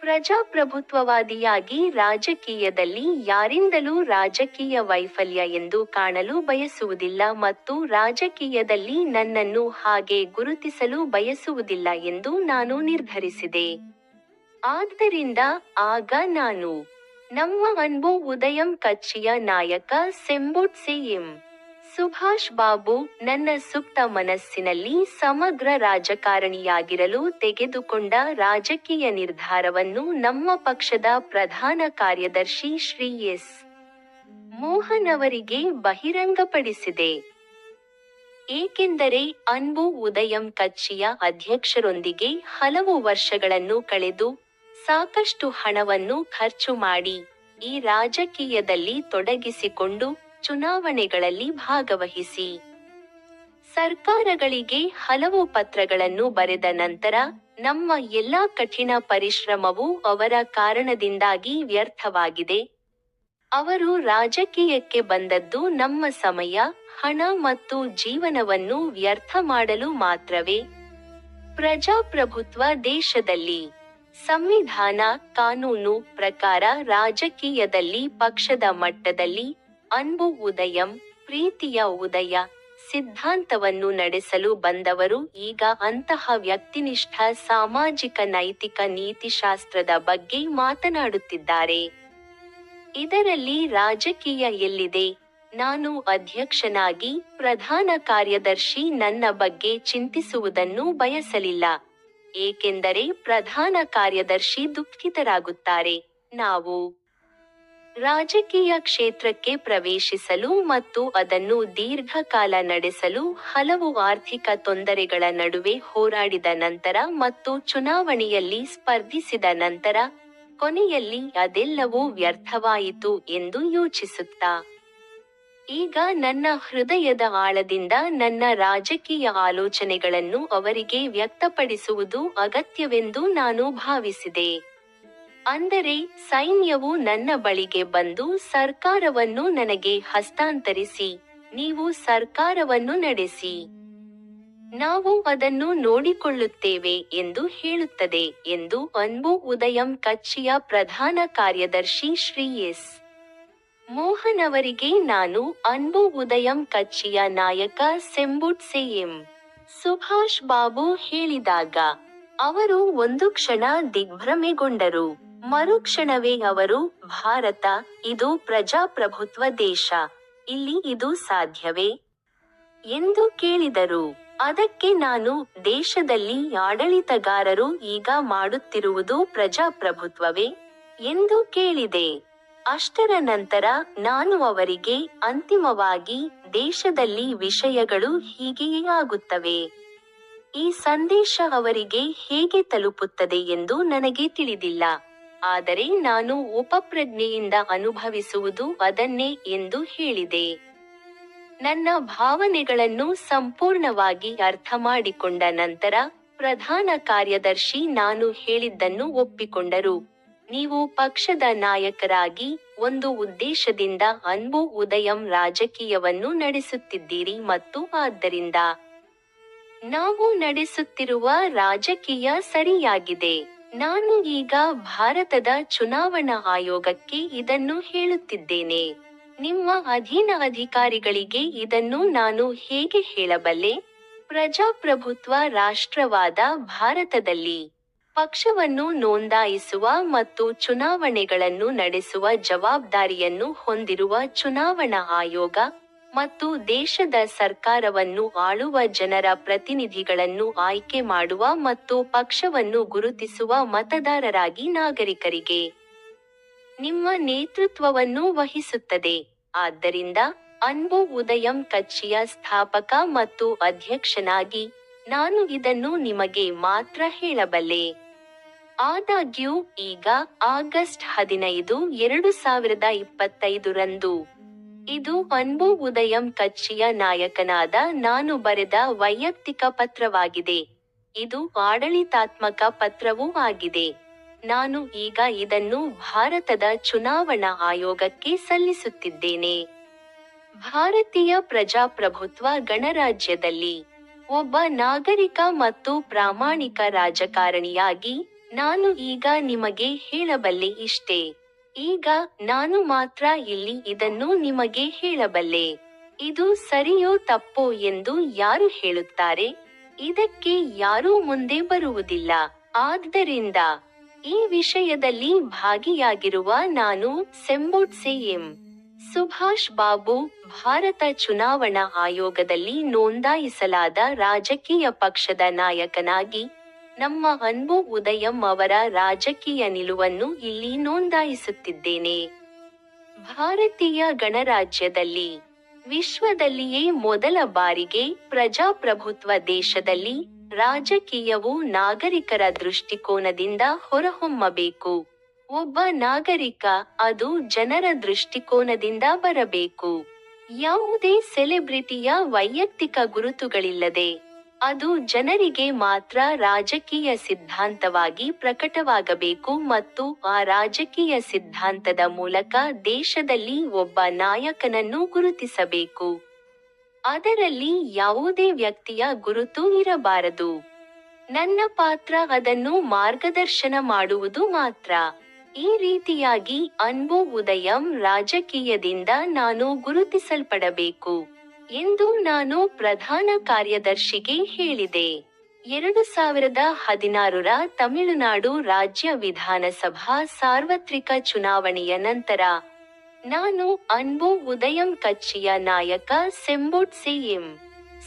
ಪ್ರಜಾಪ್ರಭುತ್ವವಾದಿಯಾಗಿ ರಾಜಕೀಯದಲ್ಲಿ ಯಾರಿಂದಲೂ ರಾಜಕೀಯ ವೈಫಲ್ಯ ಎಂದು ಕಾಣಲು ಬಯಸುವುದಿಲ್ಲ ಮತ್ತು ರಾಜಕೀಯದಲ್ಲಿ ನನ್ನನ್ನು ಹಾಗೆ ಗುರುತಿಸಲು ಬಯಸುವುದಿಲ್ಲ ಎಂದು ನಾನು ನಿರ್ಧರಿಸಿದೆ. ಆದ್ದರಿಂದ ಆಗ ನಾನು ನಮ್ಮ ಅನ್ಬು ಉದಯಂ ಕಚ್ಚಿಯ ನಾಯಕ ಸೆಂಬುಟ್ಸೆ ಎಂ. ಸುಭಾಷ್ ಬಾಬು ನನ್ನ ಸುಪ್ತ ಮನಸ್ಸಿನಲ್ಲಿ ಸಮಗ್ರ ರಾಜಕಾರಣಿಯಾಗಿರಲು ತೆಗೆದುಕೊಂಡ ರಾಜಕೀಯ ನಿರ್ಧಾರವನ್ನು ನಮ್ಮ ಪಕ್ಷದ ಪ್ರಧಾನ ಕಾರ್ಯದರ್ಶಿ ಶ್ರೀ ಎಸ್. ಮೋಹನ್ ಅವರಿಗೆ ಬಹಿರಂಗಪಡಿಸಿದೆ. ಏಕೆಂದರೆ ಅನ್ಬು ಉದಯಂ ಕಚ್ಚಿಯ ಅಧ್ಯಕ್ಷರೊಂದಿಗೆ ಹಲವು ವರ್ಷಗಳನ್ನು ಕಳೆದು, ಸಾಕಷ್ಟು ಹಣವನ್ನು ಖರ್ಚು ಮಾಡಿ, ಈ ರಾಜಕೀಯದಲ್ಲಿ ತೊಡಗಿಸಿಕೊಂಡು, ಚುನಾವಣೆಗಳಲ್ಲಿ ಭಾಗವಹಿಸಿ, ಸರ್ಕಾರಗಳಿಗೆ ಹಲವು ಪತ್ರಗಳನ್ನು ಬರೆದ ನಂತರ, ನಮ್ಮ ಎಲ್ಲಾ ಕಠಿಣ ಪರಿಶ್ರಮವು ಅವರ ಕಾರಣದಿಂದಾಗಿ ವ್ಯರ್ಥವಾಗಿದೆ. ಅವರು ರಾಜಕೀಯಕ್ಕೆ ಬಂದದ್ದು ನಮ್ಮ ಸಮಯ, ಹಣ ಮತ್ತು ಜೀವನವನ್ನು ವ್ಯರ್ಥ ಮಾಡಲು ಮಾತ್ರವೇ? ಪ್ರಜಾಪ್ರಭುತ್ವ ದೇಶದಲ್ಲಿ ಸಂವಿಧಾನ, ಕಾನೂನು ಪ್ರಕಾರ ರಾಜಕೀಯದಲ್ಲಿ ಪಕ್ಷದ ಮಟ್ಟದಲ್ಲಿ ಅನ್ಬು ಉದಯಂ, ಪ್ರೀತಿಯ ಉದಯ ಸಿದ್ಧಾಂತವನ್ನು ನಡೆಸಲು ಬಂದವರು ಈಗ ಅಂತಹ ವ್ಯಕ್ತಿನಿಷ್ಠ ಸಾಮಾಜಿಕ ನೈತಿಕ ನೀತಿಶಾಸ್ತ್ರದ ಬಗ್ಗೆ ಮಾತನಾಡುತ್ತಿದ್ದಾರೆ. ಇದರಲ್ಲಿ ರಾಜಕೀಯ ಎಲ್ಲಿದೆ? ನಾನು ಅಧ್ಯಕ್ಷನಾಗಿ ಪ್ರಧಾನ ಕಾರ್ಯದರ್ಶಿ ನನ್ನ ಬಗ್ಗೆ ಚಿಂತಿಸುವುದನ್ನು ಬಯಸಲಿಲ್ಲ, ಏಕೆಂದರೆ ಪ್ರಧಾನ ಕಾರ್ಯದರ್ಶಿ ದುಃಖಿತರಾಗುತ್ತಾರೆ. ನಾವು ರಾಜಕೀಯ ಕ್ಷೇತ್ರಕ್ಕೆ ಪ್ರವೇಶಿಸಲು ಮತ್ತು ಅದನ್ನು ದೀರ್ಘಕಾಲ ನಡೆಸಲು ಹಲವು ಆರ್ಥಿಕ ತೊಂದರೆಗಳ ನಡುವೆ ಹೋರಾಡಿದ ನಂತರ ಮತ್ತು ಚುನಾವಣೆಯಲ್ಲಿ ಸ್ಪರ್ಧಿಸಿದ ನಂತರ, ಕೊನೆಯಲ್ಲಿ ಅದೆಲ್ಲವೂ ವ್ಯರ್ಥವಾಯಿತು ಎಂದು ಯೋಚಿಸುತ್ತಾ, ಈಗ ನನ್ನ ಹೃದಯದ ಆಳದಿಂದ ನನ್ನ ರಾಜಕೀಯ ಆಲೋಚನೆಗಳನ್ನು ಅವರಿಗೆ ವ್ಯಕ್ತಪಡಿಸುವುದು ಅಗತ್ಯವೆಂದು ನಾನು ಭಾವಿಸಿದೆ. ಅಂದರೆ ಸೈನ್ಯವು ನನ್ನ ಬಳಿಗೆ ಬಂದು ಸರ್ಕಾರವನ್ನು ನನಗೆ ಹಸ್ತಾಂತರಿಸಿ, ನೀವು ಸರ್ಕಾರವನ್ನು ನಡೆಸಿ, ನಾವು ಅದನ್ನು ನೋಡಿಕೊಳ್ಳುತ್ತೇವೆ ಎಂದು ಹೇಳುತ್ತದೆ ಎಂದು ಅನ್ಬು ಉದಯಂ ಕಚ್ಚಿಯ ಪ್ರಧಾನ ಕಾರ್ಯದರ್ಶಿ ಶ್ರೀ ಎಸ್. ಮೋಹನ್ ಅವರಿಗೆ ನಾನು ಅನ್ಬು ಉದಯಂ ಕಚ್ಚಿಯ ನಾಯಕ ಸೆಂಬುಟ್ಸೆ ಎಂ. ಸುಭಾಷ್ ಬಾಬು ಹೇಳಿದಾಗ ಅವರು ಒಂದು ಕ್ಷಣ ದಿಗ್ಭ್ರಮೆಗೊಂಡರು. ಮರುಕ್ಷಣವೇ ಅವರು, ಭಾರತ, ಇದು ಪ್ರಜಾಪ್ರಭುತ್ವ ದೇಶ, ಇಲ್ಲಿ ಇದು ಸಾಧ್ಯವೇ ಎಂದು ಕೇಳಿದರು. ಅದಕ್ಕೆ ನಾನು, ದೇಶದಲ್ಲಿ ಆಡಳಿತಗಾರರು ಈಗ ಮಾಡುತ್ತಿರುವುದು ಪ್ರಜಾಪ್ರಭುತ್ವವೇ ಎಂದು ಕೇಳಿದೆ. ಅಷ್ಟರ ನಂತರ ನಾನು ಅವರಿಗೆ, ಅಂತಿಮವಾಗಿ ದೇಶದಲ್ಲಿ ವಿಷಯಗಳು ಹೀಗೆಯೇ ಆಗುತ್ತವೆ. ಈ ಸಂದೇಶ ಅವರಿಗೆ ಹೇಗೆ ತಲುಪುತ್ತದೆ ಎಂದು ನನಗೆ ತಿಳಿದಿಲ್ಲ. ಆದರೆ ನಾನು ಉಪಪ್ರಜ್ಞೆಯಿಂದ ಅನುಭವಿಸುವುದು ಅದನ್ನೇ ಎಂದು ಹೇಳಿದೆ. ನನ್ನ ಭಾವನೆಗಳನ್ನು ಸಂಪೂರ್ಣವಾಗಿ ಅರ್ಥಮಾಡಿಕೊಂಡ ನಂತರ ಪ್ರಧಾನ ಕಾರ್ಯದರ್ಶಿ ನಾನು ಹೇಳಿದ್ದನ್ನು ಒಪ್ಪಿಕೊಂಡರು. ನೀವು ಪಕ್ಷದ ನಾಯಕರಾಗಿ ಒಂದು ಉದ್ದೇಶದಿಂದ ಅನ್ಬು ಉದಯಂ ರಾಜಕೀಯವನ್ನು ನಡೆಸುತ್ತಿದ್ದೀರಿ ಮತ್ತು ಆದ್ದರಿಂದ ನಾವು ನಡೆಸುತ್ತಿರುವ ರಾಜಕೀಯ ಸರಿಯಾಗಿದೆ. ನಾನು ಈಗ ಭಾರತದ ಚುನಾವಣಾ ಆಯೋಗಕ್ಕೆ ಇದನ್ನು ಹೇಳುತ್ತಿದ್ದೇನೆ. ನಿಮ್ಮ ಅಧೀನ ಅಧಿಕಾರಿಗಳಿಗೆ ಇದನ್ನು ನಾನು ಹೇಗೆ ಹೇಳಬಲ್ಲೆ? ಪ್ರಜಾಪ್ರಭುತ್ವ ರಾಷ್ಟ್ರವಾದ ಭಾರತದಲ್ಲಿ ಪಕ್ಷವನ್ನು ನೋಂದಾಯಿಸುವ ಮತ್ತು ಚುನಾವಣೆಗಳನ್ನು ನಡೆಸುವ ಜವಾಬ್ದಾರಿಯನ್ನು ಹೊಂದಿರುವ ಚುನಾವಣಾ ಆಯೋಗ ಮತ್ತು ದೇಶದ ಸರ್ಕಾರವನ್ನು ಆಳುವ ಜನರ ಪ್ರತಿನಿಧಿಗಳನ್ನು ಆಯ್ಕೆ ಮಾಡುವ ಮತ್ತು ಪಕ್ಷವನ್ನು ಗುರುತಿಸುವ ಮತದಾರರಾಗಿ ನಾಗರಿಕರಿಗೆ ನಿಮ್ಮ ನೇತೃತ್ವವನ್ನು ವಹಿಸುತ್ತದೆ. ಆದ್ದರಿಂದ ಅನ್ಬು ಉದಯಂ ಕಚ್ಚಿಯ ಸ್ಥಾಪಕ ಮತ್ತು ಅಧ್ಯಕ್ಷನಾಗಿ ನಾನು ಇದನ್ನು ನಿಮಗೆ ಮಾತ್ರ ಹೇಳಬಲ್ಲೆ. ಆದಾಗ್ಯೂ ಈಗ ಆಗಸ್ಟ್ 15, 2025 ರಂದು ಇದು ಅನ್ಬು ಉದಯಂ ಕಚ್ಚಿಯ ನಾಯಕನಾದ ನಾನು ಬರೆದ ವೈಯಕ್ತಿಕ ಪತ್ರವಾಗಿದೆ. ಇದು ಆಡಳಿತಾತ್ಮಕ ಪತ್ರವೂ ಆಗಿದೆ. ನಾನು ಈಗ ಇದನ್ನು ಭಾರತದ ಚುನಾವಣಾ ಆಯೋಗಕ್ಕೆ ಸಲ್ಲಿಸುತ್ತಿದ್ದೇನೆ. ಭಾರತೀಯ ಪ್ರಜಾಪ್ರಭುತ್ವ ಗಣರಾಜ್ಯದಲ್ಲಿ ಒಬ್ಬ ನಾಗರಿಕ ಮತ್ತು ಪ್ರಾಮಾಣಿಕ ರಾಜಕಾರಣಿಯಾಗಿ ನಾನು ಈಗ ನಿಮಗೆ ಹೇಳಬಲ್ಲೆ ಇಷ್ಟೇ. ಈಗ ನಾನು ಮಾತ್ರ ಇಲ್ಲಿ ಇದನ್ನು ನಿಮಗೆ ಹೇಳಬಲ್ಲೆ. ಇದು ಸರಿಯೋ ತಪ್ಪೋ ಎಂದು ಯಾರು ಹೇಳುತ್ತಾರೆ? ಇದಕ್ಕೆ ಯಾರೂ ಮುಂದೆ ಬರುವುದಿಲ್ಲ. ಆದ್ದರಿಂದ ಈ ವಿಷಯದಲ್ಲಿ ಭಾಗಿಯಾಗಿರುವ ನಾನು, ಸೆಂಬುಟ್ಸೆ ಎಂ. ಸುಭಾಷ್ ಬಾಬು, ಭಾರತ ಚುನಾವಣಾ ಆಯೋಗದಲ್ಲಿ ನೋಂದಾಯಿಸಲಾದ ರಾಜಕೀಯ ಪಕ್ಷದ ನಾಯಕನಾಗಿ ನಮ್ಮ ಅನ್ಬು ಉದಯಂ ಅವರ ರಾಜಕೀಯ ನಿಲುವನ್ನು ಇಲ್ಲಿ ನೋಂದಾಯಿಸುತ್ತಿದ್ದೇನೆ. ಭಾರತೀಯ ಗಣರಾಜ್ಯದಲ್ಲಿ ವಿಶ್ವದಲ್ಲಿಯೇ ಮೊದಲ ಬಾರಿಗೆ ಪ್ರಜಾಪ್ರಭುತ್ವ ದೇಶದಲ್ಲಿ ರಾಜಕೀಯವು ನಾಗರಿಕರ ದೃಷ್ಟಿಕೋನದಿಂದ ಹೊರಹೊಮ್ಮಬೇಕು. ಒಬ್ಬ ನಾಗರಿಕ, ಅದು ಜನರ ದೃಷ್ಟಿಕೋನದಿಂದ ಬರಬೇಕು. ಯಾವುದೇ ಸೆಲೆಬ್ರಿಟಿಯ ವೈಯಕ್ತಿಕ ಗುರುತುಗಳಿಲ್ಲದೆ ಅದು ಜನರಿಗೆ ಮಾತ್ರ ರಾಜಕೀಯ ಸಿದ್ಧಾಂತವಾಗಿ ಪ್ರಕಟವಾಗಬೇಕು ಮತ್ತು ಆ ರಾಜಕೀಯ ಸಿದ್ಧಾಂತದ ಮೂಲಕ ದೇಶದಲ್ಲಿ ಒಬ್ಬ ನಾಯಕನನ್ನು ಗುರುತಿಸಬೇಕು. ಅದರಲ್ಲಿ ಯಾವುದೇ ವ್ಯಕ್ತಿಯ ಗುರುತು ಇರಬಾರದು. ನನ್ನ ಪಾತ್ರ ಅದನ್ನು ಮಾರ್ಗದರ್ಶನ ಮಾಡುವುದು ಮಾತ್ರ. ಈ ರೀತಿಯಾಗಿ ಅನ್ಬು ಉದಯಂ ರಾಜಕೀಯದಿಂದ ನಾನು ಗುರುತಿಸಲ್ಪಡಬೇಕು ಎಂದು ನಾನು ಪ್ರಧಾನ ಕಾರ್ಯದರ್ಶಿಗೆ ಹೇಳಿದೆ. 2016 ತಮಿಳುನಾಡು ರಾಜ್ಯ ವಿಧಾನಸಭಾ ಸಾರ್ವತ್ರಿಕ ಚುನಾವಣೆಯ ನಂತರ ನಾನು ಅನ್ಬು ಉದಯಂ ಕಚ್ಚಿಯ ನಾಯಕ ಸೆಂಬುಟ್ಸೆ ಎಂ.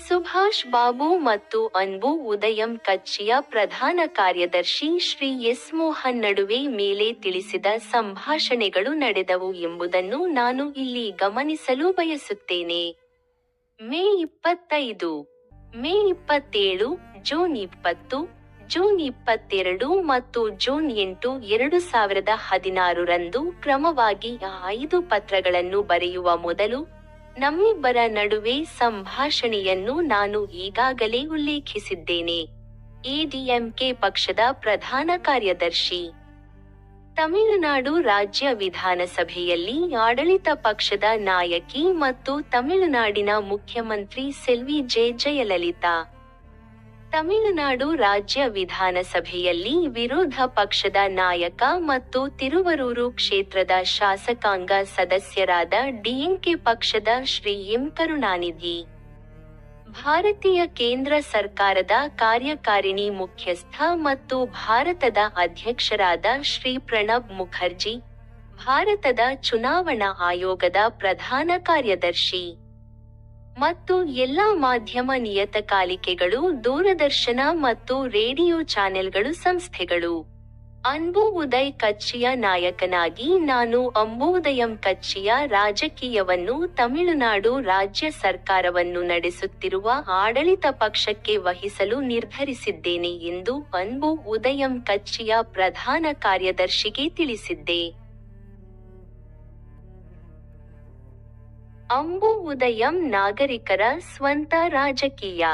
ಸುಭಾಷ್ ಬಾಬು ಮತ್ತು ಅನ್ಬು ಉದಯಂ ಕಚ್ಚಿಯ ಪ್ರಧಾನ ಕಾರ್ಯದರ್ಶಿ ಶ್ರೀ ಎಸ್. ಮೋಹನ್ ನಡುವೆ ಮೇಲೆ ತಿಳಿಸಿದ ಸಂಭಾಷಣೆಗಳು ನಡೆದವು ಎಂಬುದನ್ನು ನಾನು ಇಲ್ಲಿ ಗಮನಿಸಲು ಬಯಸುತ್ತೇನೆ. ಮೇ 25, ಮೇ 27, ಜೂನ್ 20, ಜೂನ್ 22 ಮತ್ತು ಜೂನ್ 8, 2016 ರಂದು ಕ್ರಮವಾಗಿ ಆ 5 ಪತ್ರಗಳನ್ನು ಬರೆಯುವ ಮೊದಲು ನಮ್ಮಿಬ್ಬರ ನಡುವೆ ಸಂಭಾಷಣೆಯನ್ನು ನಾನು ಈಗಾಗಲೇ ಉಲ್ಲೇಖಿಸಿದ್ದೇನೆ. ಎಡಿಎಂಕೆ ಪಕ್ಷದ ಪ್ರಧಾನ ಕಾರ್ಯದರ್ಶಿ, ತಮಿಳುನಾಡು ರಾಜ್ಯ ವಿಧಾನಸಭೆಯಲ್ಲಿ ಆಡಳಿತ ಪಕ್ಷದ ನಾಯಕಿ ಮತ್ತು ತಮಿಳುನಾಡಿನ ಮುಖ್ಯಮಂತ್ರಿ ಸೆಲ್ವಿ ಜೆ. ಜಯಲಲಿತಾ. ತಮಿಳುನಾಡು ರಾಜ್ಯ ವಿಧಾನಸಭೆಯಲ್ಲಿ ವಿರೋಧ ಪಕ್ಷದ ನಾಯಕ ಮತ್ತು ತಿರುವರೂರು ಕ್ಷೇತ್ರದ ಶಾಸಕಾಂಗ ಸದಸ್ಯರಾದ ಡಿಎಂಕೆ ಪಕ್ಷದ ಶ್ರೀ ಎಂ ಕರುಣಾನಿಧಿ, ಭಾರತೀಯ ಕೇಂದ್ರ ಸರ್ಕಾರದ ಕಾರ್ಯಕಾರಿಣಿ ಮುಖ್ಯಸ್ಥ ಮತ್ತು ಭಾರತದ ಅಧ್ಯಕ್ಷರಾದ ಶ್ರೀ ಪ್ರಣಬ್ ಮುಖರ್ಜಿ, ಭಾರತದ ಚುನಾವಣಾ ಆಯೋಗದ ಪ್ರಧಾನ ಕಾರ್ಯದರ್ಶಿ ಮತ್ತು ಎಲ್ಲಾ ಮಾಧ್ಯಮ ನಿಯತಕಾಲಿಕೆಗಳು, ದೂರದರ್ಶನ ಮತ್ತು ರೇಡಿಯೋ ಚಾನೆಲ್ಗಳು ಸಂಸ್ಥೆಗಳು. ಅನ್ಬು ಉದಯ್ ಕಚ್ಚಿಯ ನಾಯಕನಾಗಿ ನಾನು ಅಂಬುದಯಂ ಕಚ್ಚಿಯ ರಾಜಕೀಯವನ್ನು ತಮಿಳುನಾಡು ರಾಜ್ಯ ಸರ್ಕಾರವನ್ನು ನಡೆಸುತ್ತಿರುವ ಆಡಳಿತ ಪಕ್ಷಕ್ಕೆ ವಹಿಸಲು ನಿರ್ಧರಿಸಿದ್ದೇನೆ ಎಂದು ಅನ್ಬು ಉದಯಂ ಕಚ್ಚಿಯ ಪ್ರಧಾನ ಕಾರ್ಯದರ್ಶಿಗೆ ತಿಳಿಸಿದ್ದೆ. ಅಂಬು ಉದಯಂ ನಾಗರಿಕರ ಸ್ವಂತ ರಾಜಕೀಯ